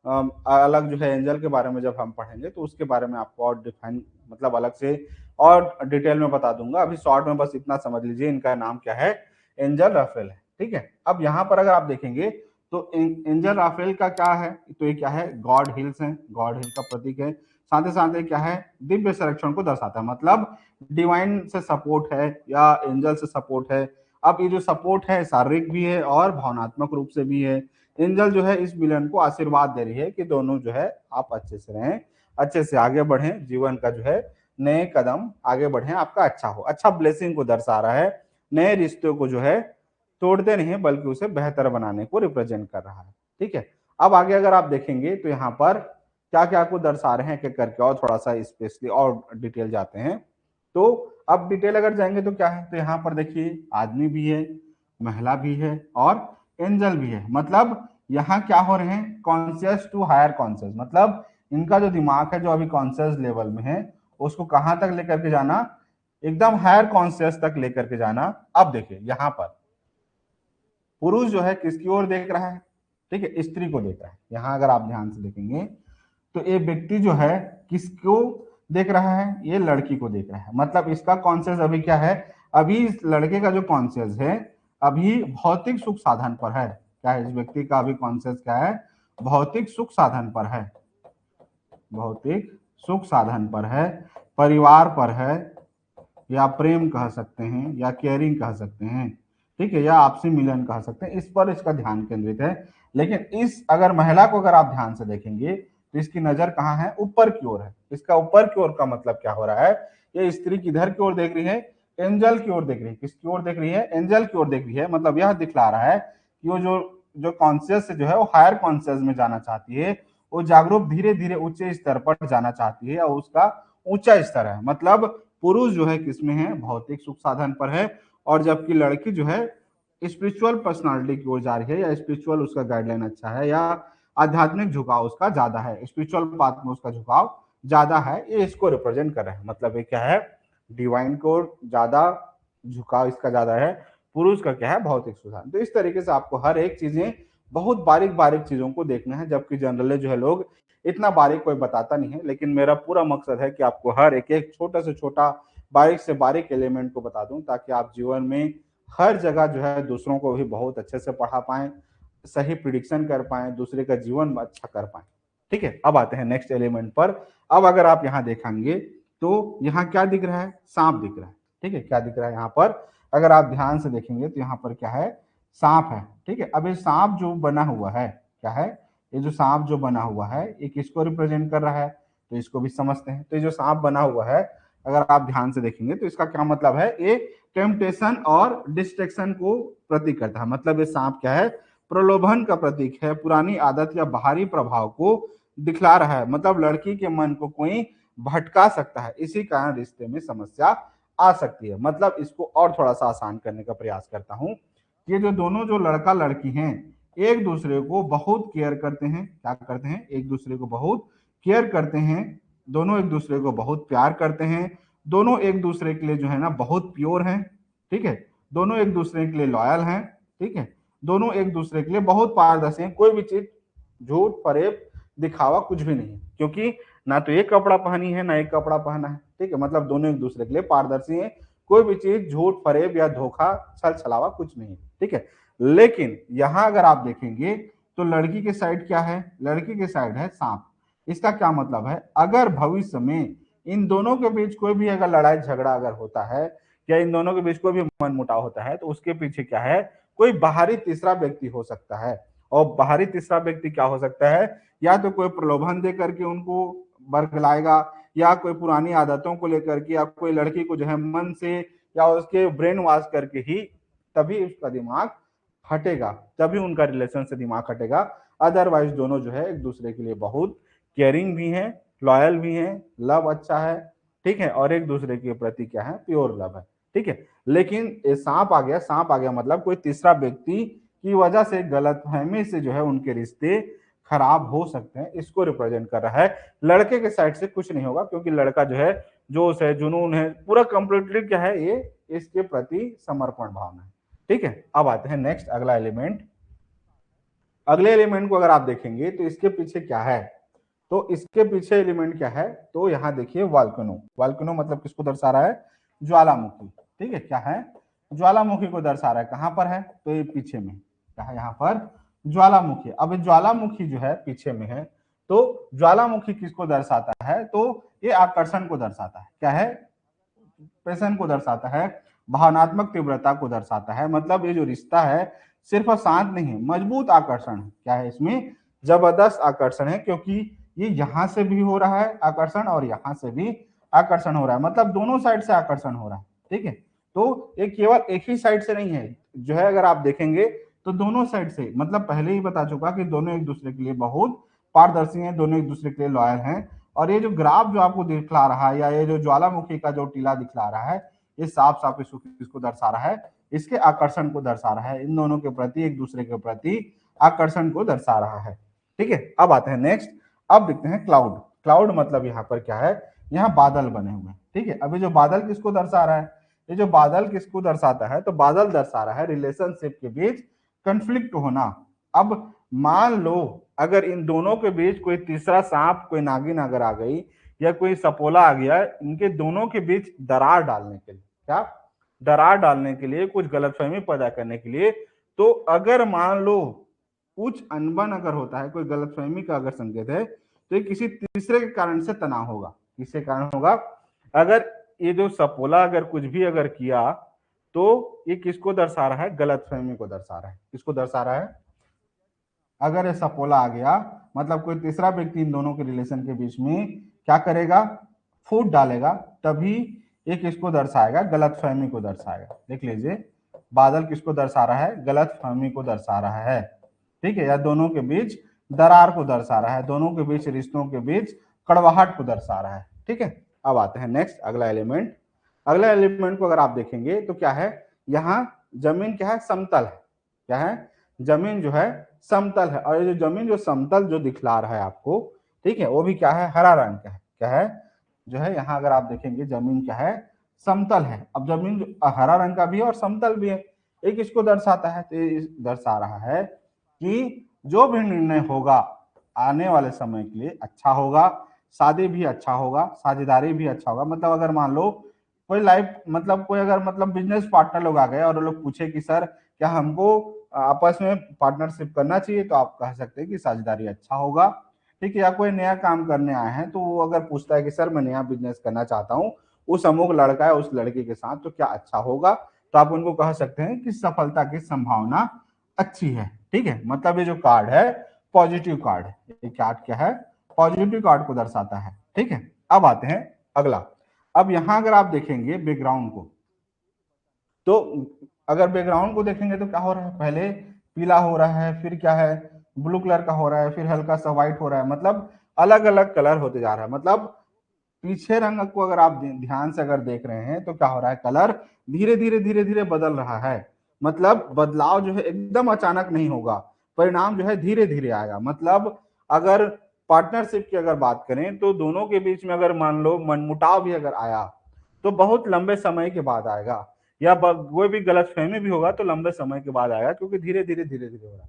अलग जो है एंजल के बारे में जब हम पढ़ेंगे तो उसके बारे में आपको और डिफाइन मतलब अलग से और डिटेल में बता दूंगा। अभी शॉर्ट में बस इतना समझ लीजिए, इनका नाम क्या है, एंजल राफेल है, ठीक है। अब यहाँ पर अगर आप देखेंगे तो एंजल राफेल का क्या है, तो ये क्या है, गॉड हिल्स है, गॉड हिल का प्रतीक है। साथ ही साथ ये क्या है, दिव्य संरक्षण को दर्शाता है, मतलब डिवाइन से सपोर्ट है या एंजल से सपोर्ट है। अब ये जो सपोर्ट है शारीरिक भी है और भावनात्मक रूप से भी है। एंजल जो है इस विलन को आशीर्वाद दे रही है कि दोनों जो है आप अच्छे से रहें, अच्छे से आगे बढ़ें, जीवन का जो है नए कदम आगे बढ़ें, आपका अच्छा हो, अच्छा ब्लेसिंग को दर्शा रहा है। नए रिश्तों को जो है तोड़ते नहीं बल्कि उसे बेहतर बनाने को रिप्रेजेंट कर रहा है, ठीक है। अब आगे अगर आप देखेंगे तो यहाँ पर क्या क्या को दर्शा रहे हैं एक करके, और थोड़ा सा स्पेशली और डिटेल जाते हैं। तो अब डिटेल अगर जाएंगे तो क्या है, तो यहाँ पर देखिए आदमी भी है, महिला भी है और एंजल भी है। मतलब यहाँ क्या हो रहे हैं, कॉन्शियस टू हायर कॉन्शियस, मतलब इनका जो दिमाग है जो अभी कॉन्शियस लेवल में है उसको कहाँ तक लेकर के जाना, एकदम हायर कॉन्शियस तक लेकर के जाना। अब देखिए यहाँ पर पुरुष जो है किसकी ओर देख रहा है, ठीक है, स्त्री को देख रहा है। यहाँ अगर आप ध्यान से देखेंगे तो ये व्यक्ति जो है किसको देख रहा है, ये लड़की को देख रहा है। मतलब इसका कॉन्शियस अभी क्या है, अभी इस लड़के का जो कॉन्शियस है अभी भौतिक सुख साधन पर है। क्या है, इस व्यक्ति का अभी कॉन्शियस क्या है, भौतिक सुख साधन पर है, भौतिक सुख साधन पर है, परिवार पर है, या प्रेम कह सकते हैं या केयरिंग कह सकते हैं, ठीक है, या आपसी मिलन कह सकते हैं, इस पर इसका ध्यान केंद्रित है। लेकिन इस अगर महिला को अगर आप ध्यान से देखेंगे तो इसकी नजर कहाँ है, ऊपर की ओर है। इसका ऊपर की ओर का मतलब क्या हो रहा है, ये स्त्री किधर की ओर देख रही है, एंजल की ओर देख रही है। किसकी ओर देख रही है, एंजल की ओर देख रही है। मतलब यह दिखला रहा है कि वो जो जो कॉन्शियस जो है वो हायर कॉन्शियस में जाना चाहती है, वो जागरूक धीरे धीरे उच्च स्तर पर जाना चाहती है और उसका ऊंचा स्तर है। मतलब पुरुष जो है किसमें है, भौतिक सुख साधन पर है, और जबकि लड़की जो है स्पिरिचुअल पर्सनालिटी की ओर जा रही है, या स्पिरिचुअल उसका गाइडलाइन अच्छा है, या आध्यात्मिक झुकाव उसका ज्यादा है, स्पिरिचुअल पाथ में उसका झुकाव ज्यादा है। ये इसको रिप्रेजेंट कर रहा है। मतलब ये क्या है, डिवाइन को ज्यादा झुकाव इसका ज्यादा है, पुरुष का क्या है, भौतिक सुधार। तो इस तरीके से आपको हर एक चीजें बहुत बारीक बारीक चीजों को देखना है, जबकि जनरली जो है लोग इतना बारीक कोई बताता नहीं है। लेकिन मेरा पूरा मकसद है कि आपको हर एक एक छोटा से छोटा बारीक से बारीक एलिमेंट को बता दूं, ताकि आप जीवन में हर जगह जो है दूसरों को भी बहुत अच्छे से पढ़ा पाएं, सही प्रिडिक्शन कर पाएं, दूसरे का जीवन अच्छा कर पाएं, ठीक है। अब आते हैं नेक्स्ट एलिमेंट पर। अब अगर आप यहाँ देखेंगे तो यहाँ क्या दिख रहा है, सांप दिख रहा है, ठीक है। क्या दिख रहा है यहाँ पर, अगर आप ध्यान से देखेंगे तो यहाँ पर क्या है, सांप है, ठीक है। अब ये सांप जो बना हुआ है क्या है, ये जो सांप जो बना हुआ है ये किसको रिप्रेजेंट कर रहा है, तो इसको भी समझते हैं। तो ये जो सांप बना हुआ है अगर आप ध्यान से देखेंगे तो इसका क्या मतलब है, ये टेम्पटेशन और डिस्ट्रैक्शन को प्रतीक करता है। मतलब ये सांप क्या है, प्रलोभन का प्रतीक है, पुरानी आदत या बाहरी प्रभाव को दिखला रहा है। मतलब लड़की के मन को कोई भटका सकता है, इसी कारण रिश्ते में समस्या आ सकती है। मतलब इसको और थोड़ा सा आसान करने का प्रयास करता हूँ। ये जो दोनों जो लड़का लड़की हैं एक दूसरे को बहुत केयर करते हैं, क्या करते हैं, एक दूसरे को बहुत केयर करते हैं, दोनों एक दूसरे को बहुत प्यार करते हैं, दोनों एक दूसरे के लिए जो है ना बहुत प्योर हैं, ठीक है, दोनों एक दूसरे के लिए लॉयल हैं, ठीक है, दोनों एक दूसरे के लिए बहुत पारदर्शी हैं। कोई भी चीज झूठ फरेब दिखावा कुछ भी नहीं, क्योंकि ना तो एक कपड़ा पहनी है ना एक कपड़ा पहना है, ठीक है। मतलब दोनों एक दूसरे के लिए पारदर्शी हैं, कोई भी चीज झूठ फरेब या धोखा छल छलावा कुछ नहीं, ठीक है। लेकिन यहां अगर आप देखेंगे तो लड़की के साइड क्या है, लड़की के साइड है सांप। इसका क्या मतलब है, अगर भविष्य में इन दोनों के बीच कोई भी अगर लड़ाई झगड़ा अगर होता है या इन दोनों के बीच कोई भी मनमुटाव होता है तो उसके पीछे क्या है, कोई बाहरी तीसरा व्यक्ति हो सकता है। और बाहरी तीसरा व्यक्ति क्या हो सकता है, या तो कोई प्रलोभन दे करके उनको बरगलाएगा, या कोई पुरानी आदतों को लेकर के, या कोई लड़की को जो है मन से या उसके ब्रेन वॉश करके ही तभी उसका दिमाग हटेगा, तभी उनका रिलेशन से दिमाग हटेगा। अदरवाइज दोनों जो है एक दूसरे के लिए बहुत केयरिंग भी है, लॉयल भी है, लव अच्छा है, ठीक है, और एक दूसरे के प्रति क्या है, प्योर लव है, ठीक है। लेकिन ये सांप आ गया, सांप आ गया मतलब कोई तीसरा व्यक्ति की वजह से गलतफहमी से जो है उनके रिश्ते खराब हो सकते हैं, इसको रिप्रेजेंट कर रहा है। लड़के के साइड से कुछ नहीं होगा, क्योंकि लड़का जो है जोश है, जुनून है, पूरा कंप्लीटली क्या है, ये इसके प्रति समर्पण भावना है। ठीक है, अब आते हैं नेक्स्ट अगला एलिमेंट। अगले एलिमेंट को अगर आप देखेंगे तो इसके पीछे क्या है, तो इसके पीछे एलिमेंट क्या है, तो यहाँ देखिए वाल्केनो। वाल्केनो मतलब किसको दर्शा रहा है, ज्वालामुखी। ठीक है, क्या है, ज्वालामुखी को दर्शा रहा है। कहां पर है, तो ये पीछे में क्या है, यहाँ पर ज्वालामुखी। अब ज्वालामुखी जो है पीछे में है, तो ज्वालामुखी किसको दर्शाता है, तो ये आकर्षण को दर्शाता है। क्या है, पैशन को दर्शाता है, भावनात्मक तीव्रता को दर्शाता है। मतलब ये जो रिश्ता है सिर्फ शांत नहीं है, मजबूत आकर्षण है। क्या है, इसमें जबरदस्त आकर्षण है, क्योंकि ये यहाँ से भी हो रहा है आकर्षण और यहाँ से भी आकर्षण हो रहा है, मतलब दोनों साइड से आकर्षण हो रहा है। ठीक है, तो ये केवल एक ही साइड से नहीं है, जो है अगर आप देखेंगे तो दोनों साइड से, मतलब पहले ही बता चुका कि दोनों एक दूसरे के लिए बहुत पारदर्शी हैं, दोनों एक दूसरे के लिए लॉयल हैं। और ये जो ग्राफ जो आपको दिखला रहा है, या ये जो ज्वालामुखी का जो टीला दिखला रहा है, ये साफ साफ इसको दर्शा रहा है, इसके आकर्षण को दर्शा रहा है, इन दोनों के प्रति, एक दूसरे के प्रति आकर्षण को दर्शा रहा है। ठीक है, अब आते हैं नेक्स्ट। अब देखते हैं क्लाउड। क्लाउड मतलब यहाँ पर क्या है, यहाँ बादल बने हुए हैं। ठीक है, अभी जो बादल किसको दर्शा रहा है, ये जो बादल किसको दर्शाता है, तो बादल दर्शा रहा है रिलेशनशिप के बीच कंफ्लिक्ट होना। अब मान लो अगर इन दोनों के बीच कोई तीसरा सांप, कोई नागिन अगर आ गई, या कोई सपोला आ गया, इनके दोनों के बीच दरार डालने के लिए, क्या दरार डालने के लिए, कुछ गलतफहमी पैदा करने के लिए, तो अगर मान लो कुछ अनबन अगर होता है, कोई गलतफहमी का अगर संकेत है, तो ये किसी तीसरे के कारण से तनाव होगा। किसके कारण होगा, अगर ये जो सपोला अगर कुछ भी अगर किया, तो ये किसको दर्शा रहा है, गलतफहमी को दर्शा रहा है। किसको दर्शा रहा है, अगर ये सपोला आ गया, मतलब कोई तीसरा व्यक्ति इन दोनों के रिलेशन के बीच में क्या करेगा, फूट डालेगा, तभी ये किसको दर्शाएगा, गलतफहमी को दर्शाएगा। देख लीजिए, बादल किसको दर्शा रहा है, गलतफहमी को दर्शा रहा है। ठीक है, या दोनों के बीच दरार को दर्शा रहा है, दोनों के बीच, रिश्तों के बीच कड़वाहट को दर्शा रहा है। ठीक है, अब आते हैं नेक्स्ट अगला एलिमेंट। अगला एलिमेंट को अगर आप देखेंगे तो क्या है, यहाँ जमीन क्या है, समतल है। क्या है, जमीन जो है समतल है, और ये जो जमीन जो समतल जो दिखला रहा है आपको, ठीक है, वो भी क्या है, हरा रंग का है। क्या है, जो है यहाँ अगर आप देखेंगे जमीन क्या है, समतल है। अब जमीन जो हरा रंग का भी है और समतल भी है, एक इसको दर्शाता है, तो ये दर्शा रहा है कि जो भी निर्णय होगा आने वाले समय के लिए अच्छा होगा, शादी भी अच्छा होगा, साझेदारी भी अच्छा होगा। मतलब अगर मान लो कोई लाइफ, मतलब कोई अगर मतलब बिजनेस पार्टनर लोग आ गए और लोग पूछे कि सर क्या हमको आपस में पार्टनरशिप करना चाहिए, तो आप कह सकते हैं कि साझेदारी अच्छा होगा। ठीक है, या कोई नया काम करने आए हैं, तो वो अगर पूछता है कि सर मैं नया बिजनेस करना चाहता हूँ, उस अमुक लड़का है उस लड़की के साथ, तो क्या अच्छा होगा, तो आप उनको कह सकते हैं कि सफलता की संभावना अच्छी है। ठीक है, मतलब ये जो कार्ड है पॉजिटिव कार्ड है, ये कार्ड क्या है, पॉजिटिव कार्ड को दर्शाता है। ठीक है, अब आते हैं अगला। अब यहां अगर आप देखेंगे बैकग्राउंड को, तो अगर बैकग्राउंड को देखेंगे तो क्या हो रहा है, पहले पीला हो रहा है, फिर क्या है, ब्लू कलर का हो रहा है, फिर हल्का सा व्हाइट हो रहा है, मतलब अलग अलग कलर होते जा रहा है। मतलब पीछे रंग को अगर आप ध्यान से अगर देख रहे हैं, तो क्या हो रहा है, कलर धीरे धीरे बदल रहा है। मतलब बदलाव जो है एकदम अचानक नहीं होगा, परिणाम जो है धीरे धीरे आएगा। मतलब अगर पार्टनरशिप की अगर बात करें, तो दोनों के बीच में अगर मान लो मनमुटाव भी अगर आया, तो बहुत लंबे समय के बाद आएगा, या कोई भी गलतफहमी भी होगा तो लंबे समय के बाद आएगा, क्योंकि धीरे धीरे हो रहा है।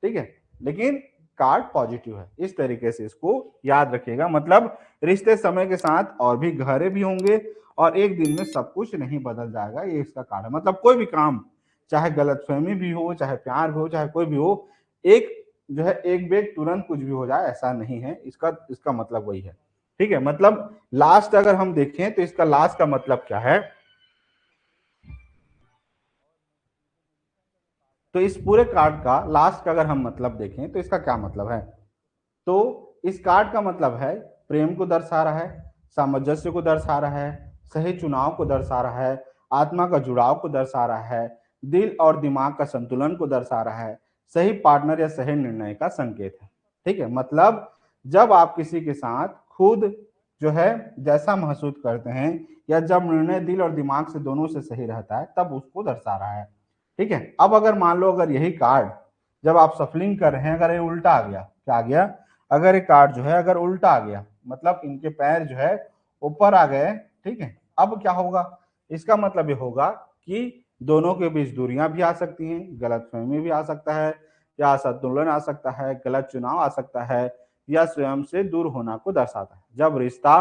ठीक है, लेकिन कार्ड पॉजिटिव है, इस तरीके से इसको याद रखिएगा। मतलब रिश्ते समय के साथ और भी गहरे भी होंगे, और एक दिन में सब कुछ नहीं बदल जाएगा, ये इसका कार्ड है। मतलब कोई भी काम, चाहे गलतफहमी भी हो, चाहे प्यार भी हो, चाहे कोई भी हो, एक जो है एक बेग तुरंत कुछ भी हो जाए ऐसा नहीं है, इसका इसका मतलब वही है। ठीक है, मतलब लास्ट अगर हम देखें तो इसका लास्ट का मतलब क्या है, तो इस पूरे कार्ड का लास्ट का अगर हम मतलब देखें तो इसका क्या मतलब है, तो इस कार्ड का मतलब है प्रेम को दर्शा रहा है, सामंजस्य को दर्शा रहा है, सही चुनाव को दर्शा रहा है, आत्मा का जुड़ाव को दर्शा रहा है, दिल और दिमाग का संतुलन को दर्शा रहा है, सही पार्टनर या सही निर्णय का संकेत है। ठीक है, मतलब जब आप किसी के साथ खुद जो है जैसा महसूस करते हैं, या जब निर्णय दिल और दिमाग से दोनों से सही रहता है, तब उसको दर्शा रहा है। ठीक है, अब अगर मान लो अगर यही कार्ड जब आप सफलिंग कर रहे हैं, अगर ये उल्टा आ गया, क्या आ गया, अगर एक कार्ड जो है अगर उल्टा आ गया, मतलब इनके पैर जो है ऊपर आ गए, ठीक है, अब क्या होगा, इसका मतलब ये होगा कि दोनों के बीच दूरियां भी आ सकती हैं, गलतफहमी भी आ सकता है, या असंतुलन आ सकता है, गलत चुनाव आ सकता है, या स्वयं से दूर होना को दर्शाता है। जब रिश्ता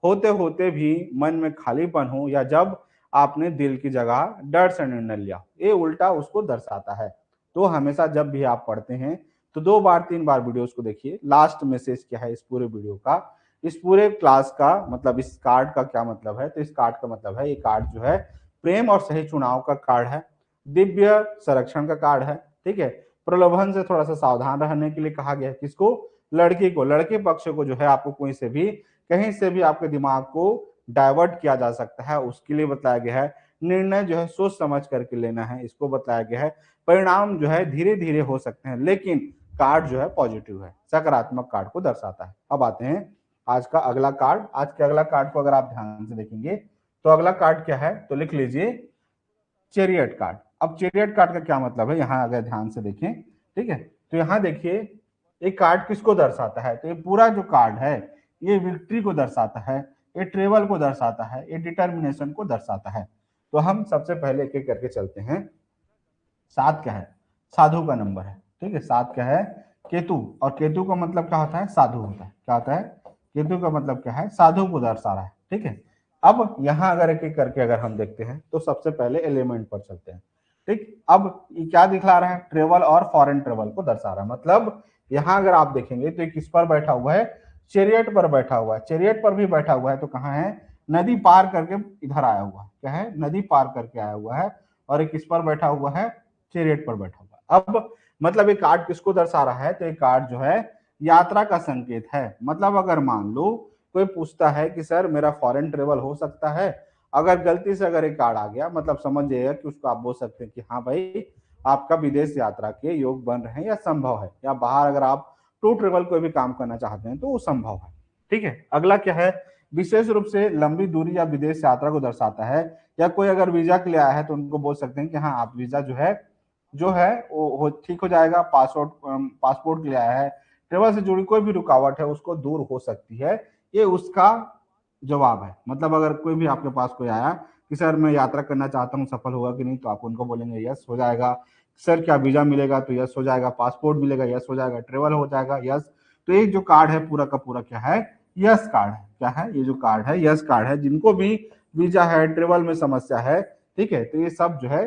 होते होते भी मन में खालीपन हो, या जब आपने दिल की जगह डर से निर्णय लिया, ये उल्टा उसको दर्शाता है। तो हमेशा जब भी आप पढ़ते हैं तो 2 बार 3 बार वीडियोस को देखिए। लास्ट मैसेज क्या है इस पूरे वीडियो का, इस पूरे क्लास का, मतलब इस कार्ड का क्या मतलब है, तो इस कार्ड का मतलब है, ये कार्ड जो है प्रेम और सही चुनाव का कार्ड है, दिव्य संरक्षण का कार्ड है, ठीक है। प्रलोभन से थोड़ा सा सावधान रहने के लिए कहा गया है, किसको, लड़की को, लड़के पक्ष को जो है आपको कोई से भी कहीं से भी आपके दिमाग को डाइवर्ट किया जा सकता है, उसके लिए बताया गया है। निर्णय जो है सोच समझ करके लेना है, इसको बताया गया है। परिणाम जो है धीरे धीरे हो सकते हैं, लेकिन कार्ड जो है पॉजिटिव है, सकारात्मक कार्ड को दर्शाता है। अब आते हैं आज का अगला कार्ड। आज के अगला कार्ड को अगर आप ध्यान से देखेंगे तो अगला कार्ड क्या है, तो लिख लीजिए चैरियट कार्ड। अब चैरियट कार्ड का क्या मतलब है, यहाँ अगर ध्यान से देखें, ठीक है, तो यहाँ देखिए ये कार्ड किसको दर्शाता है, तो ये पूरा जो कार्ड है ये विक्ट्री को दर्शाता है, ये ट्रेवल को दर्शाता है, ये डिटर्मिनेशन को दर्शाता है। तो हम सबसे पहले एक एक करके चलते हैं। 7 क्या है, साधु का नंबर है, ठीक है। 7 क्या है, केतु, और केतु का मतलब क्या होता है, साधु होता है। क्या होता है, केतु का मतलब क्या है, साधु को दर्शा रहा है, ठीक है। अब यहाँ अगर एक एक करके अगर हम देखते हैं तो सबसे पहले एलिमेंट पर चलते हैं, ठीक। अब ये क्या दिखला रहा है, ट्रेवल और फॉरेन ट्रेवल को दर्शा रहा है। मतलब यहाँ अगर आप देखेंगे तो किस पर बैठा हुआ है, चैरियट पर बैठा हुआ है। चैरियट पर भी बैठा हुआ है तो कहाँ है, नदी पार करके इधर आया हुआ है, क्या है, नदी पार करके आया हुआ है। और ये किस पर बैठा हुआ है, चैरियट पर बैठा हुआ। अब मतलब ये कार्ड किसको दर्शा रहा है, तो ये कार्ड जो है यात्रा का संकेत है। मतलब अगर मान लो कोई पूछता है कि सर मेरा फॉरेन ट्रेवल हो सकता है, अगर गलती से अगर एक कार्ड आ गया, मतलब समझ जाइएगा कि उसको आप बोल सकते हैं कि हाँ भाई आपका विदेश यात्रा के योग बन रहे हैं या संभव है, या बाहर अगर आप टू ट्रेवल कोई भी काम करना चाहते हैं तो वो संभव है, ठीक है। अगला क्या है, विशेष रूप से लंबी दूरी या विदेश यात्रा को दर्शाता है। या कोई अगर वीजा के लिए आया है तो उनको बोल सकते हैं कि हाँ आप वीजा जो है वो ठीक हो जाएगा। पासपोर्ट के लिए आया है, ट्रेवल से जुड़ी कोई भी रुकावट है उसको दूर हो सकती है, ये उसका जवाब है। मतलब अगर कोई भी आपके पास कोई आया कि सर मैं यात्रा करना चाहता हूँ, सफल होगा कि नहीं, तो आप उनको बोलेंगे यस हो जाएगा। सर क्या वीजा मिलेगा, तो यस हो जाएगा। पासपोर्ट मिलेगा, यस हो जाएगा। ट्रेवल हो जाएगा, यस। तो ये जो कार्ड है पूरा का पूरा क्या है, यस कार्ड है। क्या है, ये जो कार्ड है यस कार्ड है। जिनको भी वीजा है, ट्रेवल में समस्या है, ठीक है, तो ये सब जो है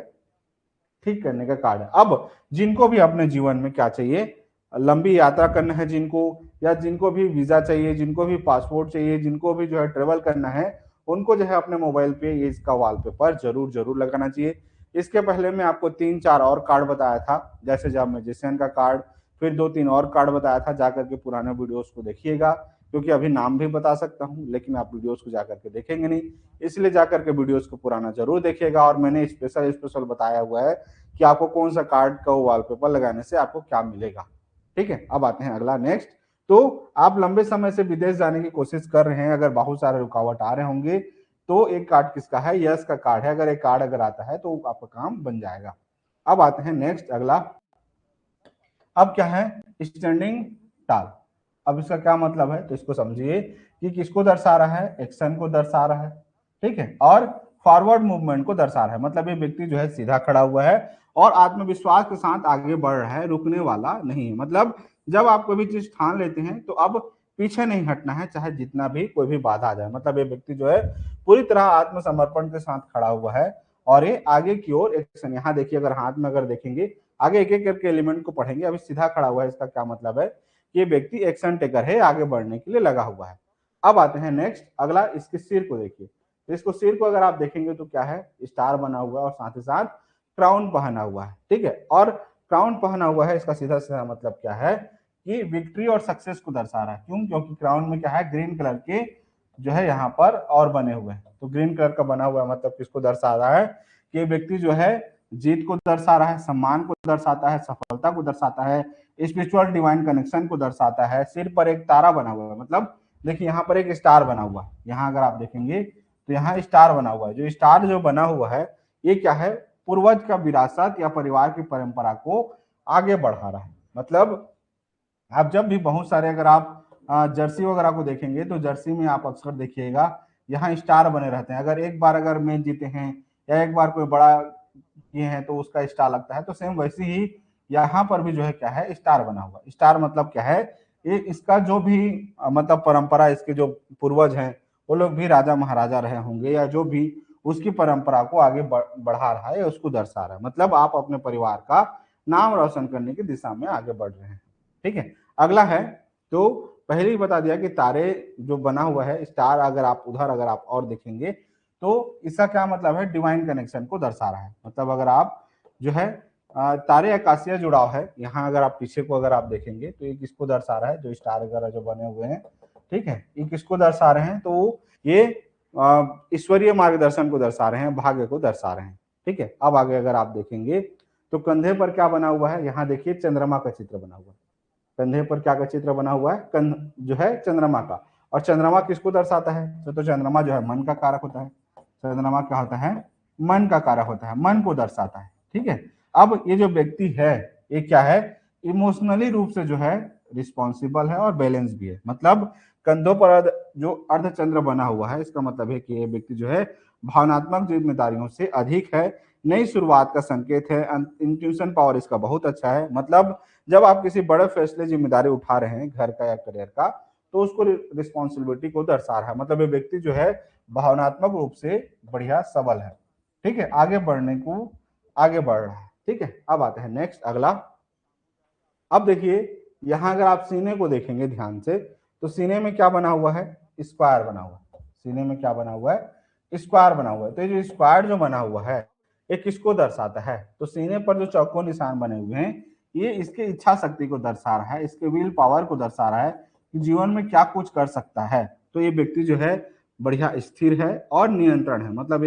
ठीक करने का कार्ड है। अब जिनको भी अपने जीवन में क्या चाहिए, लंबी यात्रा करना है जिनको, या जिनको भी वीजा चाहिए, जिनको भी पासपोर्ट चाहिए, जिनको भी जो है ट्रेवल करना है, उनको जो है अपने मोबाइल पे ये इसका वॉलपेपर जरूर जरूर लगाना चाहिए। इसके पहले मैं आपको 3-4 और कार्ड बताया था, जैसे जब मैजिशियन का कार्ड, फिर 2-3 और कार्ड बताया था। जाकर के पुराने वीडियोस को देखिएगा, क्योंकि अभी नाम भी बता सकता हूँ लेकिन आप वीडियोस को जाकर के देखेंगे नहीं, इसलिए जाकर के वीडियोस को पुराना जरूर देखिएगा। और मैंने स्पेशल स्पेशल बताया हुआ है कि आपको कौन सा कार्ड का वॉलपेपर लगाने से आपको क्या मिलेगा, ठीक है। अब आते हैं अगला नेक्स्ट। तो आप लंबे समय से विदेश जाने की कोशिश कर रहे हैं, अगर बहुत सारे रुकावट आ रहे होंगे, तो एक कार्ड किसका है, यस का कार्ड है। अगर एक कार्ड अगर आता है तो आपका काम बन जाएगा। अब आते हैं नेक्स्ट अगला। अब क्या है, स्टैंडिंग टाल। अब इसका क्या मतलब है, तो इसको समझिए कि किसको दर्शा रहा है, एक्शन को दर्शा रहा है, ठीक है। और फॉरवर्ड मूवमेंट को दर्शा रहा है। मतलब ये व्यक्ति जो है सीधा खड़ा हुआ है और आत्मविश्वास के साथ आगे बढ़ रहा है, रुकने वाला नहीं है। मतलब जब आप कोई भी चीज ठान लेते हैं तो अब पीछे नहीं हटना है, चाहे जितना भी कोई भी बाधा आ जाए। मतलब ये व्यक्ति जो है पूरी तरह आत्मसमर्पण के साथ खड़ा हुआ है और ये आगे की ओर एक्शन। यहाँ देखिए, अगर हाथ में अगर देखेंगे, आगे एक एक करके एलिमेंट को पढ़ेंगे। अभी सीधा खड़ा हुआ है, इसका क्या मतलब है, ये व्यक्ति एक्शन टेकर है, आगे बढ़ने के लिए लगा हुआ है। अब आते हैं नेक्स्ट अगला, इसके सिर को देखिए। इसको सिर को अगर आप देखेंगे तो क्या है, स्टार बना हुआ है और साथ ही साथ क्राउन पहना हुआ है, ठीक है। और क्राउन पहना हुआ है, इसका सीधा सीधा मतलब क्या है कि विक्ट्री और सक्सेस को दर्शा रहा है। क्यों, क्योंकि क्राउन में क्या है, ग्रीन कलर के जो है यहाँ पर और बने हुए हैं। तो ग्रीन कलर का बना हुआ है, मतलब किसको दर्शा रहा है कि व्यक्ति जो है जीत को दर्शा रहा है, सम्मान को दर्शाता है, सफलता को दर्शाता है, स्पिरिचुअल डिवाइन कनेक्शन को दर्शाता है। सिर पर एक तारा बना हुआ है, मतलब देखिए यहाँ पर एक स्टार बना हुआ है। यहाँ अगर आप देखेंगे तो यहाँ स्टार बना हुआ है। जो स्टार जो बना हुआ है ये क्या है, पूर्वज का विरासत या परिवार की परंपरा को आगे बढ़ा रहा है। मतलब आप जब भी बहुत सारे अगर आप जर्सी वगैरह को देखेंगे तो जर्सी में आप अक्सर देखिएगा यहाँ स्टार बने रहते हैं। अगर एक बार अगर मैच जीते हैं या एक बार कोई बड़ा किए हैं तो उसका स्टार लगता है। तो सेम वैसे ही यहाँ पर भी जो है क्या है, स्टार बना हुआ। स्टार मतलब क्या है, ये इसका जो भी मतलब परंपरा, इसके जो पूर्वज हैं वो लोग भी राजा महाराजा रहे होंगे या जो भी उसकी परंपरा को आगे बढ़ा रहा है, उसको दर्शा रहा है। मतलब आप अपने परिवार का नाम रोशन करने की दिशा में आगे बढ़ रहे हैं। ठीक है, अगला है, तो पहले ही बता दिया कि तारे जो बना हुआ है स्टार, अगर आप उधर अगर आप और देखेंगे तो इसका क्या मतलब है, डिवाइन कनेक्शन को दर्शा रहा है। मतलब अगर आप जो है तारे आकाशीय जुड़ाव है, यहाँ अगर आप पीछे को अगर आप देखेंगे तो ये किसको दर्शा रहा है, जो स्टार वगैरह जो बने हुए हैं, ठीक है, ये किसको दर्शा रहे हैं, तो ये ईश्वरीय मार्गदर्शन को दर्शा रहे हैं, भाग्य को दर्शा रहे हैं। ठीक है, अब आगे अगर आप देखेंगे तो कंधे पर क्या बना हुआ है, यहाँ देखिए चंद्रमा का चित्र बना हुआ है। कंधे पर क्या का चित्र बना हुआ है, कंध जो है चंद्रमा का। और चंद्रमा किसको दर्शाता है, तो चंद्रमा जो है मन का कारक होता है। चंद्रमा क्या होता है, मन का कारक होता है, मन को दर्शाता है। ठीक है, अब ये जो व्यक्ति है ये क्या है, इमोशनली रूप से जो है रिस्पॉन्सिबल है और बैलेंस भी है। मतलब कंधों पर जो अर्धचंद्र बना हुआ है, इसका मतलब है कि ये व्यक्ति जो है भावनात्मक जिम्मेदारियों से अधिक है, नई शुरुआत का संकेत है, इंट्यूशन पावर इसका बहुत अच्छा है। मतलब जब आप किसी बड़े फैसले जिम्मेदारी उठा रहे हैं घर का या करियर का, तो उसको रिस्पॉन्सिबिलिटी को दर्शा रहा है। मतलब ये व्यक्ति जो है भावनात्मक रूप से बढ़िया सबल है। ठीक है, आगे बढ़ने को आगे बढ़ रहा है। ठीक है, अब आते हैं नेक्स्ट अगला। अब देखिए यहाँ अगर आप सीने को देखेंगे ध्यान से, तो सीने में क्या बना हुआ है, स्क्वायर बना हुआ है। सीने में क्या बना हुआ है, स्क्वायर बना हुआ है। तो ये जो स्क्वायर जो बना हुआ है ये किसको दर्शाता है, तो सीने पर जो चौकोर निशान बने हुए हैं ये इसके इच्छा शक्ति को दर्शा रहा है, इसके विल पावर को दर्शा रहा है कि जीवन में क्या कुछ कर सकता है। तो ये व्यक्ति जो है बढ़िया स्थिर है और नियंत्रण है। मतलब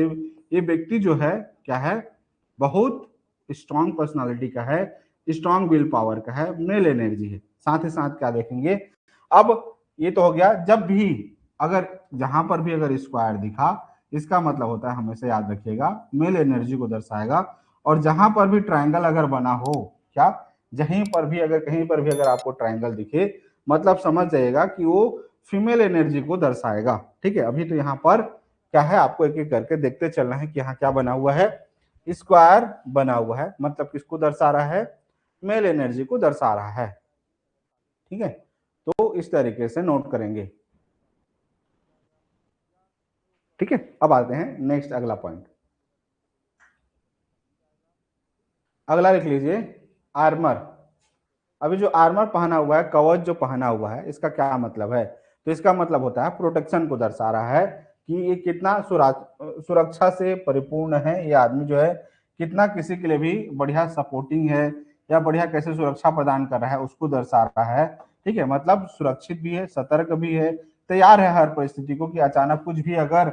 ये व्यक्ति जो है क्या है, बहुत स्ट्रॉन्ग पर्सनालिटी का है, स्ट्रॉन्ग विल पावर का है, मेल एनर्जी है। साथ ही साथ क्या देखेंगे, अब ये तो हो गया, जब भी अगर जहां पर भी अगर स्क्वायर दिखा इसका मतलब होता है, हमेशा याद रखिएगा, मेल एनर्जी को दर्शाएगा। और जहां पर भी ट्रायंगल अगर बना हो, क्या जहीं पर भी अगर कहीं पर भी अगर आपको ट्रायंगल दिखे, मतलब समझ जाइएगा कि वो फीमेल एनर्जी को दर्शाएगा। ठीक है, अभी तो यहाँ पर क्या है, आपको एक एक करके देखते चलना है कि यहाँ क्या बना हुआ है, स्क्वायर बना हुआ है। मतलब किसको दर्शा रहा है, मेल एनर्जी को दर्शा रहा है। ठीक है, तो इस तरीके से नोट करेंगे। ठीक है, अब आते हैं नेक्स्ट अगला पॉइंट। अगला लिख लीजिए आर्मर। अभी जो आर्मर पहना हुआ है, कवच जो पहना हुआ है, इसका क्या मतलब है, तो इसका मतलब होता है प्रोटेक्शन को दर्शा रहा है कि ये कितना सुरक्षा से परिपूर्ण है। ये आदमी जो है कितना किसी के लिए भी बढ़िया सपोर्टिंग है या बढ़िया कैसे सुरक्षा प्रदान कर रहा है उसको दर्शा रहा है। ठीक है, मतलब सुरक्षित भी है, सतर्क भी है, तैयार है हर परिस्थिति को कि अचानक कुछ भी अगर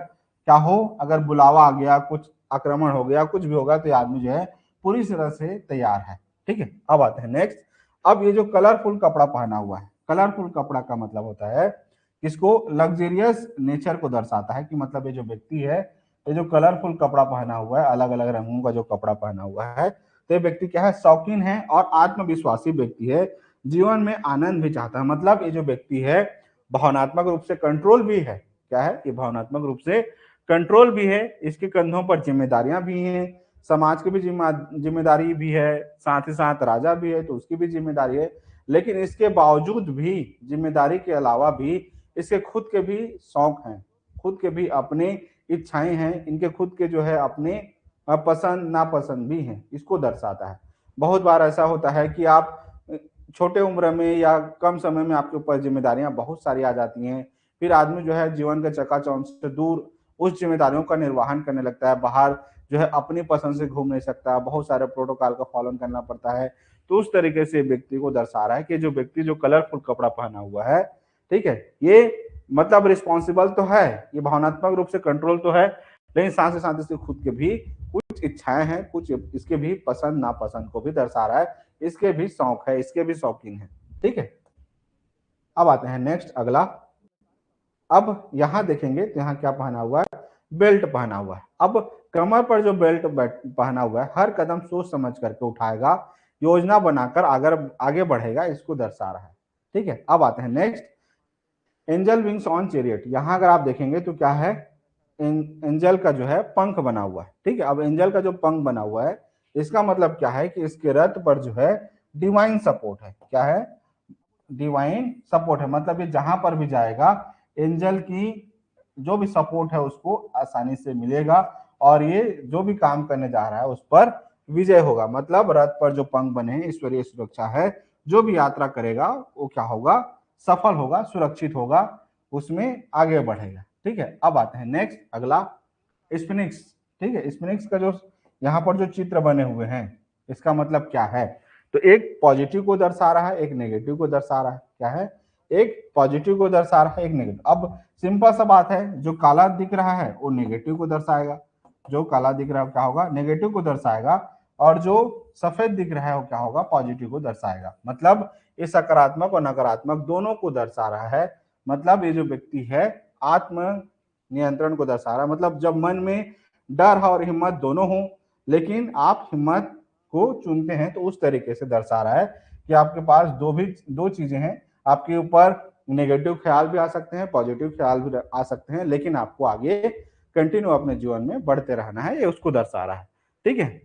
क्या हो, अगर बुलावा आ गया, कुछ आक्रमण हो गया, कुछ भी होगा, तो ये आदमी जो है पूरी तरह से तैयार है। ठीक है, अब आते हैं नेक्स्ट। अब ये जो कलरफुल कपड़ा पहना हुआ है, कलरफुल कपड़ा का मतलब होता है इसको लग्जरियस नेचर को दर्शाता है कि मतलब ये जो व्यक्ति है, ये जो कलरफुल कपड़ा पहना हुआ है, अलग अलग रंगों का जो कपड़ा पहना हुआ है, तो ये व्यक्ति क्या है, शौकीन है और आत्मविश्वासी व्यक्ति है, जीवन में आनंद भी चाहता है। मतलब ये जो व्यक्ति है भावनात्मक रूप से कंट्रोल भी है। क्या है, ये भावनात्मक रूप से कंट्रोल भी है, इसके कंधों पर जिम्मेदारियां भी हैं, समाज की भी जिम्मेदारी भी है, साथ ही साथ राजा भी है तो उसकी भी जिम्मेदारी है। लेकिन इसके बावजूद भी, जिम्मेदारी के अलावा भी, इसके खुद के भी शौक हैं, खुद के भी अपने इच्छाएं हैं, इनके खुद के जो है अपने पसंद नापसंद भी हैं, इसको दर्शाता है। बहुत बार ऐसा होता है कि आप छोटे उम्र में या कम समय में आपके ऊपर जिम्मेदारियां बहुत सारी आ जाती हैं, फिर आदमी जो है जीवन के चकाचौंध से दूर उस जिम्मेदारियों का निर्वहन करने लगता है, बाहर जो है अपनी पसंद से घूम नहीं सकता, बहुत सारे प्रोटोकॉल का फॉलो करना पड़ता है। तो उस तरीके से व्यक्ति को दर्शा रहा है कि जो व्यक्ति जो कलरफुल कपड़ा पहना हुआ है, ठीक है, ये मतलब रिस्पॉन्सिबल तो है, ये भावनात्मक रूप से कंट्रोल तो है, लेकिन साथ ही साथ इसके खुद के भी कुछ इच्छाएं हैं, कुछ इसके भी पसंद नापसंद को भी दर्शा रहा है, इसके भी शौक है, इसके भी शौकीन है। ठीक है, अब आते हैं नेक्स्ट अगला। अब यहां देखेंगे तो यहाँ क्या पहना हुआ है, बेल्ट पहना हुआ है। अब कमर पर जो बेल्ट पहना हुआ है, हर कदम सोच समझ करके उठाएगा, योजना बनाकर अगर आगे बढ़ेगा, इसको दर्शा रहा है। ठीक है, अब आते हैं next, angel wings on chariot. यहाँ अगर आप देखेंगे तो क्या है, एंजल का जो है पंख बना हुआ है। ठीक है, अब एंजल का जो पंख बना हुआ है इसका मतलब क्या है कि इसके रथ पर जो है डिवाइन सपोर्ट है। क्या है, डिवाइन सपोर्ट है, मतलब ये जहां पर भी जाएगा एंजल की जो भी सपोर्ट है उसको आसानी से मिलेगा और ये जो भी काम करने जा रहा है उस पर विजय होगा। मतलब रथ पर जो पंख बने हैं ईश्वरीय सुरक्षा है, जो भी यात्रा करेगा वो क्या होगा, सफल होगा, सुरक्षित होगा, उसमें आगे बढ़ेगा। ठीक है, अब आते हैं नेक्स्ट अगला, स्फिनिक्स। ठीक है, स्फिनिक्स का जो यहाँ पर जो चित्र बने हुए हैं इसका मतलब क्या है, तो एक पॉजिटिव को दर्शा रहा है, एक नेगेटिव को दर्शा रहा है। क्या है, एक पॉजिटिव को दर्शा रहा है, एक नेगेटिव। अब सिंपल सा बात है, जो काला दिख रहा है वो नेगेटिव को दर्शाएगा, जो काला दिख रहा है क्या होगा, नेगेटिव को दर्शाएगा, और जो सफेद दिख रहा है वो क्या होगा, पॉजिटिव को दर्शाएगा। मतलब ये सकारात्मक और नकारात्मक दोनों को दर्शा रहा है। मतलब ये जो व्यक्ति है आत्म नियंत्रण को दर्शा रहा है। मतलब जब मन में डर और हिम्मत दोनों हो, लेकिन आप हिम्मत को चुनते हैं, तो उस तरीके से दर्शा रहा है कि आपके पास दो चीजें हैं, आपके ऊपर नेगेटिव ख्याल भी आ सकते हैं, पॉजिटिव ख्याल भी आ सकते हैं, लेकिन आपको आगे कंटिन्यू अपने जीवन में बढ़ते रहना है, ये उसको दर्शा रहा है। ठीक है,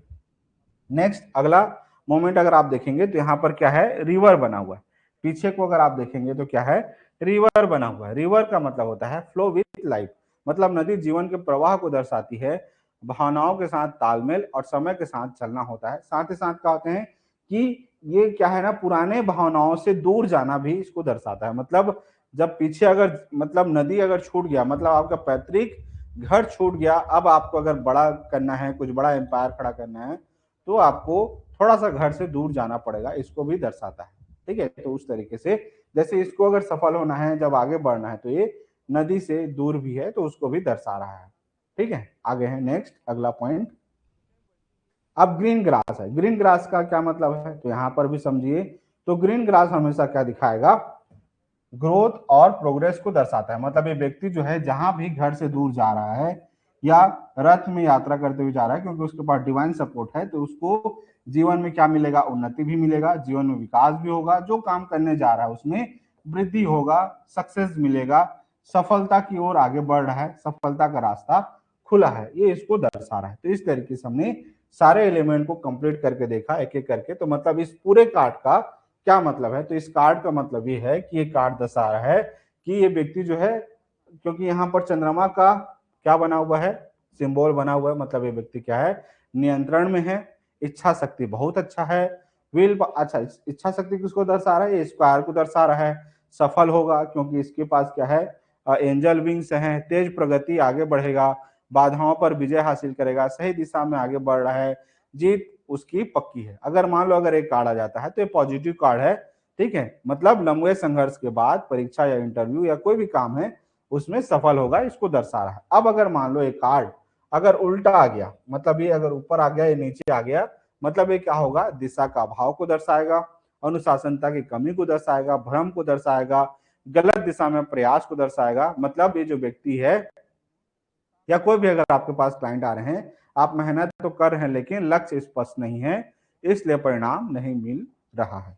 नेक्स्ट अगला मोमेंट अगर आप देखेंगे तो यहाँ पर क्या है, रिवर बना हुआ है। पीछे को अगर आप देखेंगे तो क्या है, रिवर बना हुआ है। रिवर का मतलब होता है फ्लो विथ लाइफ, मतलब नदी जीवन के प्रवाह को दर्शाती है, भावनाओं के साथ तालमेल और समय के साथ चलना होता है। साथ ही साथ क्या होते हैं कि ये क्या है ना, पुराने भावनाओं से दूर जाना भी इसको दर्शाता है। मतलब जब पीछे अगर मतलब नदी अगर छूट गया, मतलब आपका पैतृक घर छूट गया, अब आपको अगर बड़ा करना है, कुछ बड़ा एम्पायर खड़ा करना है, तो आपको थोड़ा सा घर से दूर जाना पड़ेगा, इसको भी दर्शाता है। ठीक है, तो उस तरीके से जैसे इसको अगर सफल होना है, जब आगे बढ़ना है, तो ये नदी से दूर भी है, तो उसको भी दर्शा रहा है। ठीक है, आगे है नेक्स्ट अगला पॉइंट। अब ग्रीन ग्रास है, ग्रीन ग्रास का क्या मतलब है, तो यहां पर भी समझिए, तो ग्रीन ग्रास हमेशा क्या दिखाएगा, ग्रोथ और प्रोग्रेस को दर्शाता है। मतलब ये व्यक्ति जो है जहां भी घर से दूर जा रहा है या रथ में यात्रा करते हुए जा रहा है, क्योंकि उसके पास डिवाइन सपोर्ट है, तो उसको जीवन में क्या मिलेगा, उन्नति भी मिलेगा, जीवन में विकास भी होगा, जो काम करने जा रहा है उसमें वृद्धि होगा, सक्सेस मिलेगा, सफलता की ओर आगे बढ़ रहा है, सफलता का रास्ता खुला है, ये इसको दर्शा रहा है। तो इस तरीके से हमने सारे एलिमेंट को कंप्लीट करके देखा एक एक करके। तो मतलब इस पूरे कार्ड का क्या मतलब है, तो इस कार्ड का मतलब ये है कि ये कार्ड दर्शा रहा है कि ये व्यक्ति जो है, क्योंकि यहाँ पर चंद्रमा का क्या बना हुआ है, सिंबल बना हुआ है, मतलब ये व्यक्ति क्या है, नियंत्रण में है, इच्छा शक्ति बहुत अच्छा है, विल अच्छा, इच्छा शक्ति किसको दर्शा रहा है, ये स्क्वायर को दर्शा रहा है, सफल होगा क्योंकि इसके पास क्या है, एंजल विंग्स हैं, तेज प्रगति, आगे बढ़ेगा, बाधाओं पर विजय हासिल करेगा, सही दिशा में आगे बढ़ रहा है, जीत उसकी पक्की है। अगर मान लो अगर एक कार्ड आ जाता है तो ये पॉजिटिव कार्ड है। ठीक है, मतलब लंबे संघर्ष के बाद परीक्षा या इंटरव्यू या कोई भी काम है उसमें सफल होगा, इसको दर्शा रहा है। अब अगर मान लो एक कार्ड अगर उल्टा आ गया, मतलब ये अगर ऊपर आ गया या नीचे आ गया, मतलब ये क्या होगा, दिशा का अभाव को दर्शाएगा, अनुशासनता की कमी को दर्शाएगा, भ्रम को दर्शाएगा, गलत दिशा में प्रयास को दर्शाएगा। मतलब ये जो व्यक्ति है या कोई भी अगर आपके पास क्लाइंट आ रहे हैं, आप मेहनत तो कर रहे हैं लेकिन लक्ष्य स्पष्ट नहीं है, इसलिए परिणाम नहीं मिल रहा है।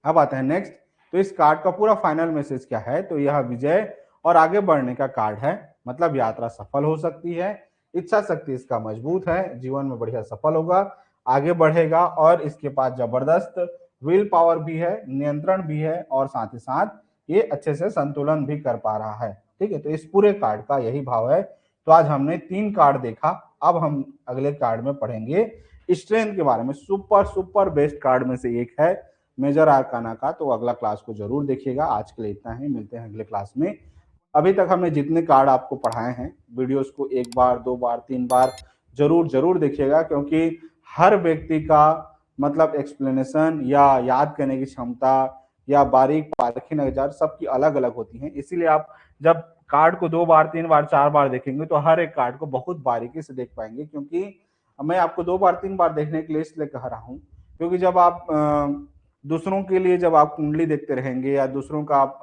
अब आते हैं नेक्स्ट, तो इस कार्ड का पूरा फाइनल मैसेज क्या है, तो यह विजय और आगे बढ़ने का कार्ड है। मतलब यात्रा सफल हो सकती है, इच्छा शक्ति इसका मजबूत है, जीवन में बढ़िया सफल होगा, आगे बढ़ेगा, और इसके पास जबरदस्त विल पावर भी है, नियंत्रण भी है, और साथ ही साथ ये अच्छे से संतुलन भी कर पा रहा है। ठीक है, तो इस पूरे कार्ड का यही भाव है। तो आज हमने 3 कार्ड देखा, अब हम अगले कार्ड में पढ़ेंगे स्ट्रेंथ के बारे में। सुपर सुपर बेस्ट कार्ड में से एक है मेजर आर्काना का, तो अगला क्लास को जरूर देखिएगा। आज के लिए इतना ही, मिलते हैं अगले क्लास में। अभी तक हमने जितने कार्ड आपको पढ़ाए हैं, वीडियोस को 1 बार 2 बार 3 बार जरूर जरूर देखिएगा, क्योंकि हर व्यक्ति का मतलब एक्सप्लेनेशन या याद करने की क्षमता या बारीक पारखी नजर सबकी अलग अलग होती है। इसीलिए आप जब कार्ड को 2 बार 3 बार 4 बार देखेंगे तो हर एक कार्ड को बहुत बारीकी से देख पाएंगे। क्योंकि मैं आपको 2 बार 3 बार देखने के लिए इसलिए कह रहा हूँ, क्योंकि जब आप दूसरों के लिए जब आप कुंडली देखते रहेंगे या दूसरों का आप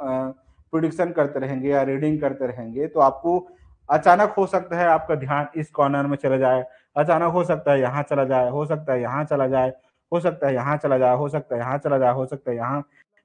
प्रिडिक्शन करते रहेंगे या रीडिंग करते रहेंगे, तो आपको अचानक हो सकता है आपका ध्यान इस कॉर्नर में चला जाए, अचानक हो सकता है यहाँ चला जाए, हो सकता है यहाँ चला जाए, हो सकता है यहाँ चला जाए, हो सकता है यहाँ चला जाए, हो सकता है यहाँ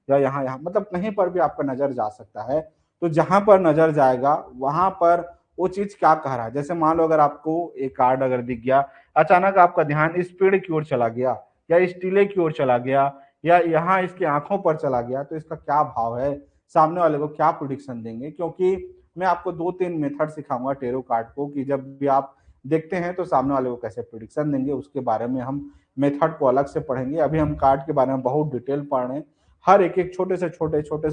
या यहाँ मतलब कहीं पर भी आपका नजर जा सकता है। तो जहां पर नजर जाएगा वहां पर वो चीज क्या कह रहा है, जैसे मान लो अगर आपको एक कार्ड अगर दिख गया, अचानक आपका ध्यान इस पेड़ की ओर चला गया या इस टीले की ओर चला गया या यहाँ इसकी आंखों पर चला गया, तो इसका क्या भाव है, सामने वाले को क्या प्रिडिक्शन देंगे। क्योंकि मैं आपको 2-3 मेथड सिखाऊंगा टेरो कार्ड को कि जब भी आप देखते हैं तो सामने वाले को कैसे प्रिडिक्शन देंगे, उसके बारे में हम मेथड को अलग से पढ़ेंगे। अभी हम कार्ड के बारे में बहुत डिटेल पढ़ रहे हैं, हर एक छोटे से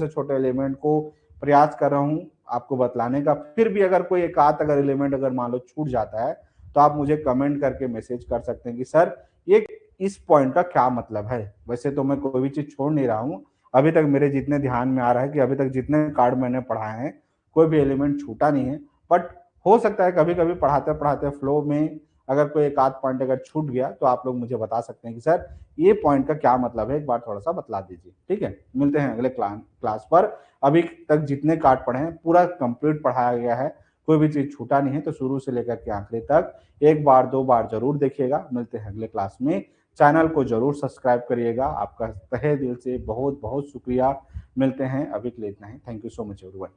छोटे एलिमेंट को प्रयास कर रहा हूँ आपको बतलाने का। फिर भी अगर कोई एक आध अगर एलिमेंट अगर मान लो छूट जाता है तो आप मुझे कमेंट करके मैसेज कर सकते हैं कि सर ये इस पॉइंट का क्या मतलब है। वैसे तो मैं कोई भी चीज छोड़ नहीं रहा हूँ, अभी तक मेरे जितने ध्यान में आ रहा है कि अभी तक जितने कार्ड मैंने पढ़ाए हैं कोई भी एलिमेंट छूटा नहीं है। बट हो सकता है कभी कभी पढ़ाते पढ़ाते फ्लो में अगर कोई एक आध पॉइंट अगर छूट गया तो आप लोग मुझे बता सकते हैं कि सर ये पॉइंट का क्या मतलब है, एक बार थोड़ा सा बतला दीजिए। ठीक है, मिलते हैं अगले क्लास पर। अभी तक जितने कार्ड पढ़े हैं पूरा कंप्लीट पढ़ाया गया है, कोई भी चीज छूटा नहीं है, तो शुरू से लेकर के आखिरी तक एक बार 2 बार जरूर देखिएगा। मिलते हैं अगले क्लास में, चैनल को जरूर सब्सक्राइब करिएगा। आपका तहे दिल से बहुत बहुत शुक्रिया। मिलते हैं, अभी के लिए इतना ही। Thank you so much everyone.